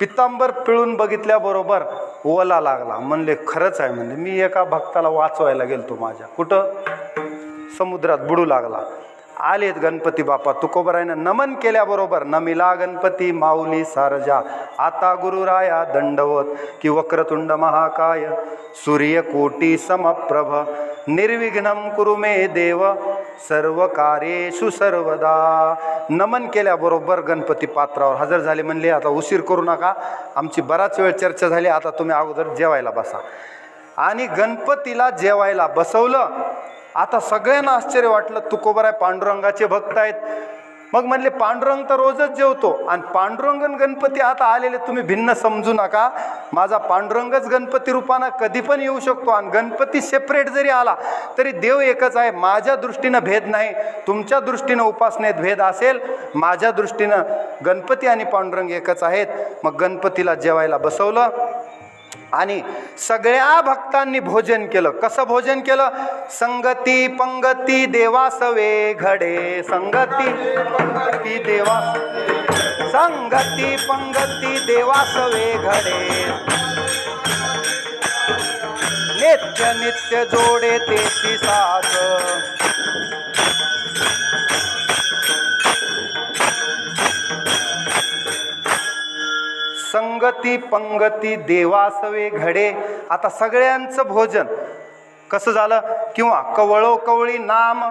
पितांबर पिळून बघितल्याबरोबर ओला लागला. म्हणले खरंच आहे. म्हणजे मी एका भक्ताला वाचवायला गेलतो माझ्या, कुठं? समुद्रात बुडू लागला. आलेत गणपती बाप्पा. तुकोबरायनं नमन केल्याबरोबर, नमिला गणपती माऊली सारजा, आता गुरुराया दंडवत, की वक्रतुंड महाकाय सूर्यकोटी समप्रभ, निर्विघ्नं कुरु मे देव सर्व कार्येषु सर्वदा. नमन केल्याबरोबर गणपती पात्रावर हजर झाले. म्हणले आता उशीर करू नका, आमची बराच वेळ चर्चा झाली, आता तुम्ही अगोदर जेवायला बसा. आणि गणपतीला जेवायला बसवलं. आता सगळ्यांना आश्चर्य वाटलं, तुकोबराय पांडुरंगाचे भक्त आहेत. मग म्हणले पांडुरंग तर रोजच जेवतो आणि पांडुरंगन गणपती आता आलेले, तुम्ही भिन्न समजू नका. माझा पांडुरंगच गणपती रूपानं कधी पण येऊ शकतो आणि गणपती सेपरेट जरी आला तरी देव एकच आहे. माझ्या दृष्टीनं भेद नाही, तुमच्या दृष्टीनं उपासनेत भेद असेल, माझ्या दृष्टीनं गणपती आणि पांडुरंग एकच आहेत. मग गणपतीला जेवायला बसवलं आणि सगळ्या भक्तांनी भोजन केलं. कसं भोजन केलं? संगती पंगती देवासवे घडे, संगती पंगती देवा, संगती पंगती देवासवे घडे, नित्य नित्य जोडे तेची साथ, संगती पंगती देवासवे घडे. आता सगळ्यांचं भोजन कसं झालं? किंवा कवळोकवळी नाम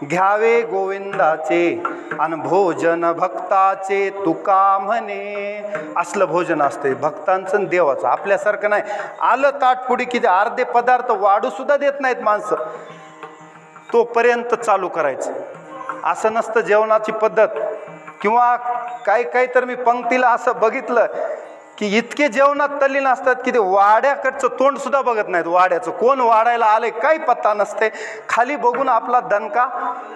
घ्यावे गोविंदाचे आणि भोजन भक्ताचे तुका म्हणे. असलं भोजन असते भक्तांचं देवाचं, आपल्यासारखं नाही. आलं ताटपुडी की अर्धे पदार्थ वाढू सुद्धा देत नाहीत माणसं, तोपर्यंत चालू करायचं. असं नसतं जेवणाची पद्धत. किंवा काही तर मी पंक्तीला असं बघितलं की इतके जेवणात तल्लीन असतात की ते वाड्याकडचं तोंड सुद्धा बघत नाहीत. वाड्याचं कोण वाढायला आलंय काही पत्ता नसते, खाली बघून आपला दणका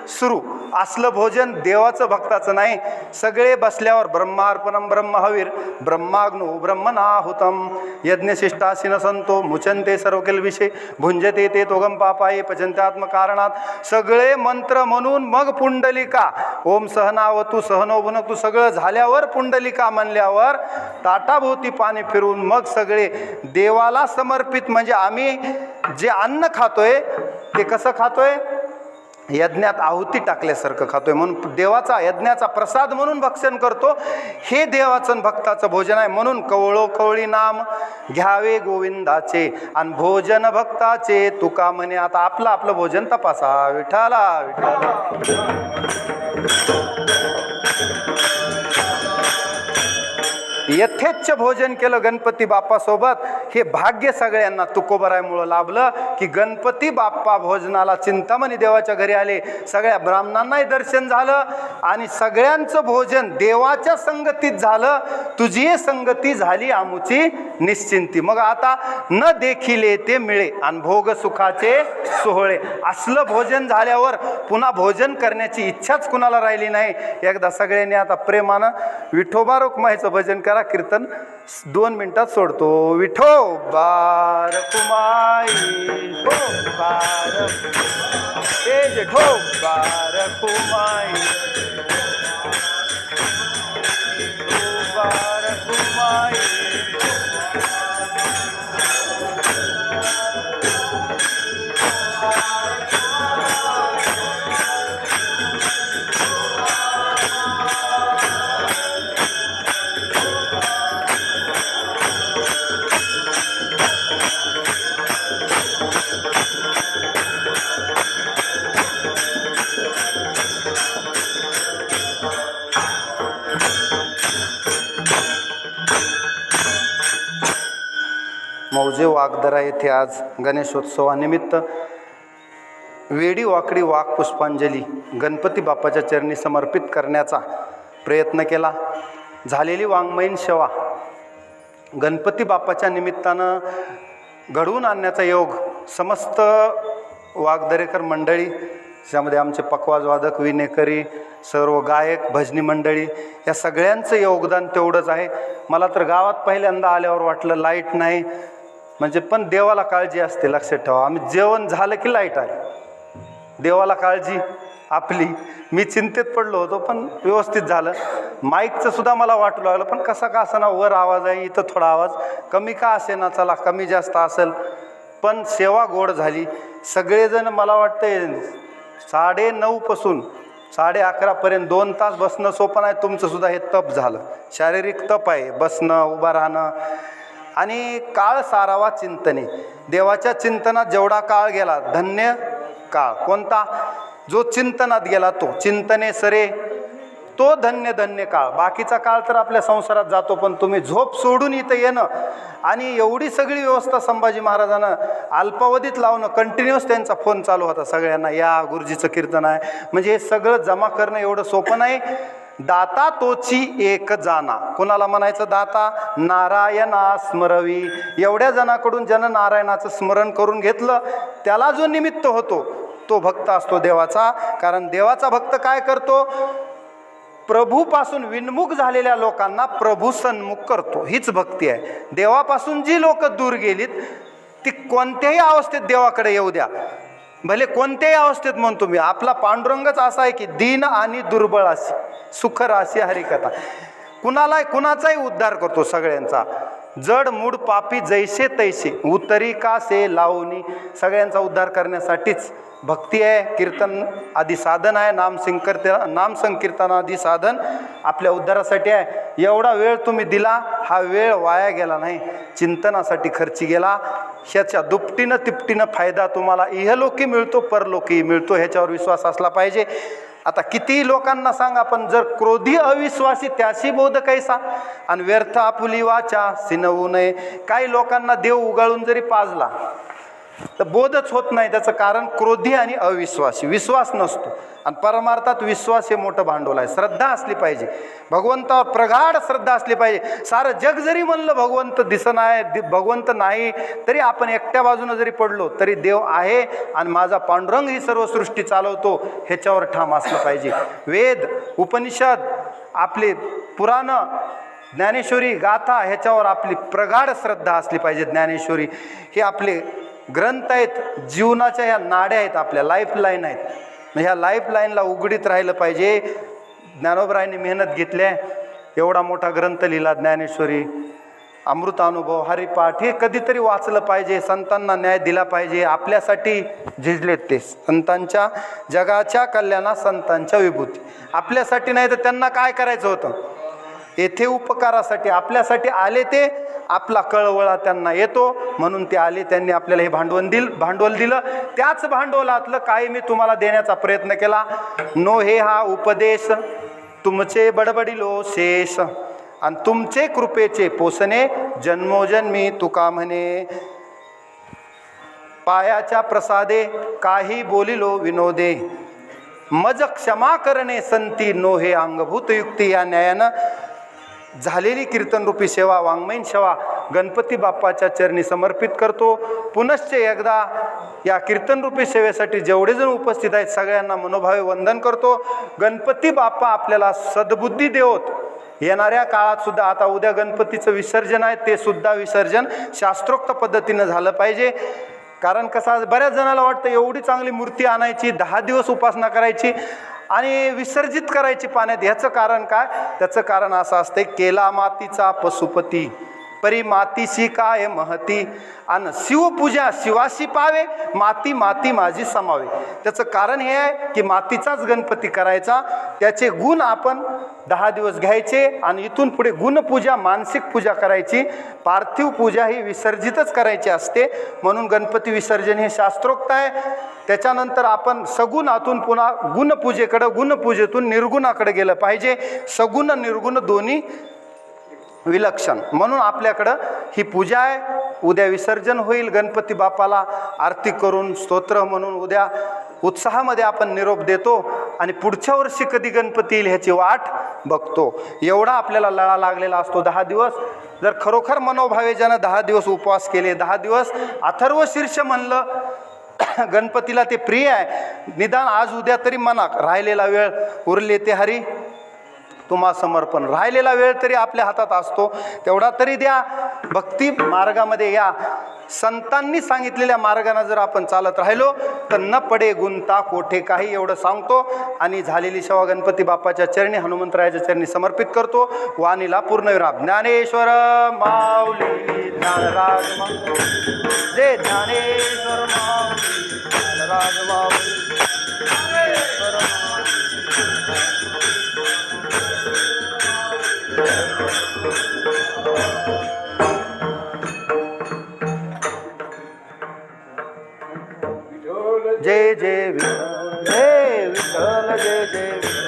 सुरू. असलं भोजन देवाचं भक्ताचं नाही. सगळे बसल्यावर ब्रह्मार्पणम ब्रह्महवीर ब्रह्माग्नो ब्रह्मनाहुतम यज्ञशिष्टासीन संतो मुचंते सर्वकिल विषय भुंजते ते तोगम पापाये पचंते आत्मकारणात. सगळे मंत्र म्हणून मग पुंडलिका ओम सहनावतु सहनो भुनक्तु सगळं झाल्यावर पुंडलिका म्हणल्यावर ताटाभोवती पाणी फिरून मग सगळे देवाला समर्पित. म्हणजे आम्ही जे अन्न खातोय ते कसं खातोय, यज्ञात आहुती टाकल्यासारखं खातोय. म्हणून देवाचा यज्ञाचा प्रसाद म्हणून भक्षण करतो. हे देवाचं भक्ताचं भोजन आहे. म्हणून कवळो कवळी नाम घ्यावे गोविंदाचे आणि भोजन भक्ताचे तुका म्हणे. आता आपलं आपलं भोजन तपासा. विठाला यथेच्छ भोजन केलं गणपती बाप्पासोबत. हे भाग्य सगळ्यांना तुकोबरायमुळं लाभलं की गणपती बाप्पा भोजनाला चिंतामणी देवाच्या घरी आले. सगळ्या ब्राह्मणांनाही दर्शन झालं आणि सगळ्यांचं भोजन देवाच्या संगतीत झालं. तुझी संगती झाली आमुची निश्चिंती. मग आता न देखिले ते मिळे आणि भोग सुखाचे सोहळे. असलं भोजन झाल्यावर पुन्हा भोजन करण्याची इच्छाच कुणाला राहिली नाही. एकदा सगळ्यांनी आता प्रेमानं विठोबा रुक्माईचं भजन करा. कीर्तन 2 मिनिटात सोडतो. विठोबा रुक्माई विठोबा रुक्माई विठोबा रुक्माई. मौजे वाघदरा येथे आज गणेशोत्सवानिमित्त वेडी वाकडी वाघ पुष्पांजली गणपती बाप्पाच्या चरणी समर्पित करण्याचा प्रयत्न केला. झालेली वाङ्मयीन सेवा गणपती बाप्पाच्या निमित्तानं घडवून आणण्याचा योग समस्त वाघदरेकर मंडळी, त्यामध्ये आमचे पखवाजवादक, विनेकरी, सर्व गायक, भजनी मंडळी या सगळ्यांचं योगदान तेवढंच आहे. मला तर गावात पहिल्यांदा आल्यावर वाटलं लाईट नाही म्हणजे, पण देवाला काळजी असते. लक्षात ठेवा, आम्ही जेवण झालं की लाईट आली. देवाला काळजी आपली. मी चिंतेत पडलो होतो पण व्यवस्थित झालं. माईकचं सुद्धा मला वाटू लागलं पण कसा का असेना वर आवाज आहे, इथं थोडा आवाज कमी का असेना, चला कमी जास्त असेल पण सेवा गोड झाली. सगळेजण मला वाटते 9:30 पासून 11:30 2 तास बसणं सोपं आहे. तुमचं सुद्धा हे तप झालं, शारीरिक तप आहे, बसणं उभं राहणं. आणि काळ सारावा चिंतने. देवाच्या चिंतनात जेवढा काळ गेला धन्य काळ. कोणता? जो चिंतनात गेला तो. चिंतने सरे तो धन्य धन्य काळ. बाकीचा काळ तर आपल्या संसारात जातो, पण तुम्ही झोप सोडून इथं येणं आणि एवढी सगळी व्यवस्था संभाजी महाराजांना अल्पावधीत लावणं. कंटिन्युअस त्यांचा फोन चालू होता सगळ्यांना, या गुरुजीचं कीर्तन आहे. म्हणजे हे सगळं जमा करणं एवढं सोपं नाही. दाता तोची एक जाना. कोणाला म्हणायचं दाता? नारायणा स्मरवी. एवढ्या जणांकडून ज्यानं नारायणाचं स्मरण करून घेतलं त्याला जो निमित्त होतो तो भक्त असतो देवाचा. कारण देवाचा भक्त काय करतो? प्रभूपासून विन्मुख झालेल्या लोकांना प्रभू सन्मुख करतो. हीच भक्ती आहे. देवापासून जी लोक दूर गेलीत ती कोणत्याही अवस्थेत देवाकडे येऊ द्या, भले कोणत्याही अवस्थेत म्हणतो मी. आपला पांडुरंगच असा आहे की दीन आणि दुर्बळ अशी सुख राशी हरिकथा. कुणाचाही उद्धार करतो सगळ्यांचा. जड मूड पापी जैसे तैसे उतरी का से लावणी. सगळ्यांचा उद्धार करण्यासाठीच भक्ती आहे. कीर्तन आदी साधन आहे. नाम संकीर्तन आदी साधन आपल्या उद्धारासाठी आहे. एवढा वेळ तुम्ही दिला, हा वेळ वाया गेला नाही, चिंतनासाठी खर्ची गेला. ह्याच्या दुपटीनं तिपटीनं फायदा तुम्हाला इहलोकी मिळतो, परलोकी मिळतो. ह्याच्यावर विश्वास असला पाहिजे. आता कितीही लोकांना सांगा, पण जर क्रोधी अविश्वासी त्याशी बोध कैसा आणि व्यर्थ आपुली वाचा सिनवू नये. काही लोकांना देव उगाळून जरी पाजला तर बोधच होत नाही. त्याचं कारण क्रोधी आणि अविश्वासी, विश्वास नसतो. आणि परमार्थात विश्वास हे मोठं भांडवल आहे. श्रद्धा असली पाहिजे, भगवंतावर प्रगाढ श्रद्धा असली पाहिजे. सारं जग जरी म्हणलं भगवंत दिसणार भगवंत नाही, तरी आपण एकट्या बाजूनं जरी पडलो तरी देव आहे आणि माझा पांडुरंग ही सर्व सृष्टी चालवतो, ह्याच्यावर ठाम असलं पाहिजे. वेद, उपनिषद, आपले पुराण, ज्ञानेश्वरी, गाथा, ह्याच्यावर आपली प्रगाढ श्रद्धा असली पाहिजे. ज्ञानेश्वरी हे आपले ग्रंथ आहेत, जीवनाच्या ह्या नाड्या आहेत, आपल्या लाईफलाईन आहेत. ह्या लाईफलाईनला उघडीत राहिलं पाहिजे. ज्ञानोबरायांनी मेहनत घेतल्या, एवढा मोठा ग्रंथ लिहिला ज्ञानेश्वरी, अमृतानुभव, हरिपाठ, हे कधीतरी वाचलं पाहिजे. संतांना न्याय दिला पाहिजे. आपल्यासाठी झिजलेत ते, संतांच्या, जगाच्या कल्याणा संतांच्या विभूती. आपल्यासाठी नाही तर त्यांना काय करायचं होतं? येथे उपकारासाठी आपल्यासाठी आले ते. आपला कळवळा त्यांना येतो म्हणून ते आले. त्यांनी आपल्याला हे भांडवल दिलं. त्याच भांडवलातलं काही मी तुम्हाला देण्याचा प्रयत्न केला. नो हे हा उपदेश तुमचे बडबडिलो शेष, आणि तुमचे कृपेचे पोसणे जन्मोजन्मी तुका म्हणे. पायाच्या प्रसादे काही बोलिलो विनोदे, मज क्षमा करणे संती नो हे अंगभूत युक्ती. या न्यायानं झालेली कीर्तनरूपी सेवा, वाङ्मयीन सेवा गणपती बाप्पाच्या चरणी समर्पित करतो. पुनश्च एकदा या कीर्तनरूपी सेवेसाठी जेवढे जण उपस्थित आहेत सगळ्यांना मनोभावे वंदन करतो. गणपती बाप्पा आपल्याला सद्बुद्धी देवोत. येणाऱ्या काळात सुद्धा, आता उद्या गणपतीचं विसर्जन आहे, ते सुद्धा विसर्जन शास्त्रोक्त पद्धतीनं झालं पाहिजे. कारण कसं, बऱ्याच जणाला वाटतं एवढी चांगली मूर्ती आणायची, 10 दिवस उपासना करायची आणि विसर्जित करायची पाण्यात. ह्याचं कारण काय? त्याचं कारण असं असतं, केला मातीचा पशुपती परी मातीशी काय महती, आणि शिवपूजा शिवाशी पावे, माती माती माझी समावे. त्याचं कारण हे आहे की मातीचाच गणपती करायचा, त्याचे गुण आपण 10 दिवस घ्यायचे आणि इथून पुढे गुणपूजा, मानसिक पूजा करायची. पार्थिव पूजा ही विसर्जितच करायची असते. म्हणून गणपती विसर्जन हे शास्त्रोक्त आहे. त्याच्यानंतर आपण सगुणातून पुन्हा गुणपूजेकडं, गुणपूजेतून निर्गुणाकडे गेलं पाहिजे. सगुण निर्गुण दोन्ही विलक्षण. म्हणून आपल्याकडं ही पूजा आहे. उद्या विसर्जन होईल. गणपती बाप्पाला आरती करून स्तोत्र म्हणून उद्या उत्साहामध्ये आपण निरोप देतो आणि पुढच्या वर्षी कधी गणपती येईल ह्याची वाट बघतो. एवढा आपल्याला लळा लागलेला असतो 10 दिवस. जर खरोखर मनोभावे ज्यानं 10 दिवस उपवास केले, 10 दिवस अथर्व शीर्ष म्हणलं, गणपतीला ते प्रिय आहे. निदान आज उद्या तरी म्हणा, राहिलेला वेळ उरले ते हरी तुम्हा समर्पण, राहिलेला वेळ तरी आपल्या हातात असतो, तेवढा तरी द्या. भक्ती मार्गामध्ये या. संतांनी सांगितलेल्या मार्गाने जर आपण चालत राहिलो तर न पडे गुंता कोठे काही, एवढं सांगतो. आणि झालेली सेवा गणपती बाप्पाच्या चरणी, हनुमंतरायाच्या चरणी समर्पित करतो. वाणीला पूर्णविराम. ज्ञानेश्वर माऊली ज्ञानराज जय ज्ञानेश्वर माऊली ज्ञानराज माऊली ज्ञानेश्वर जय जय विठ्ठल, जय विठ्ठल, जय जय विठ्ठल.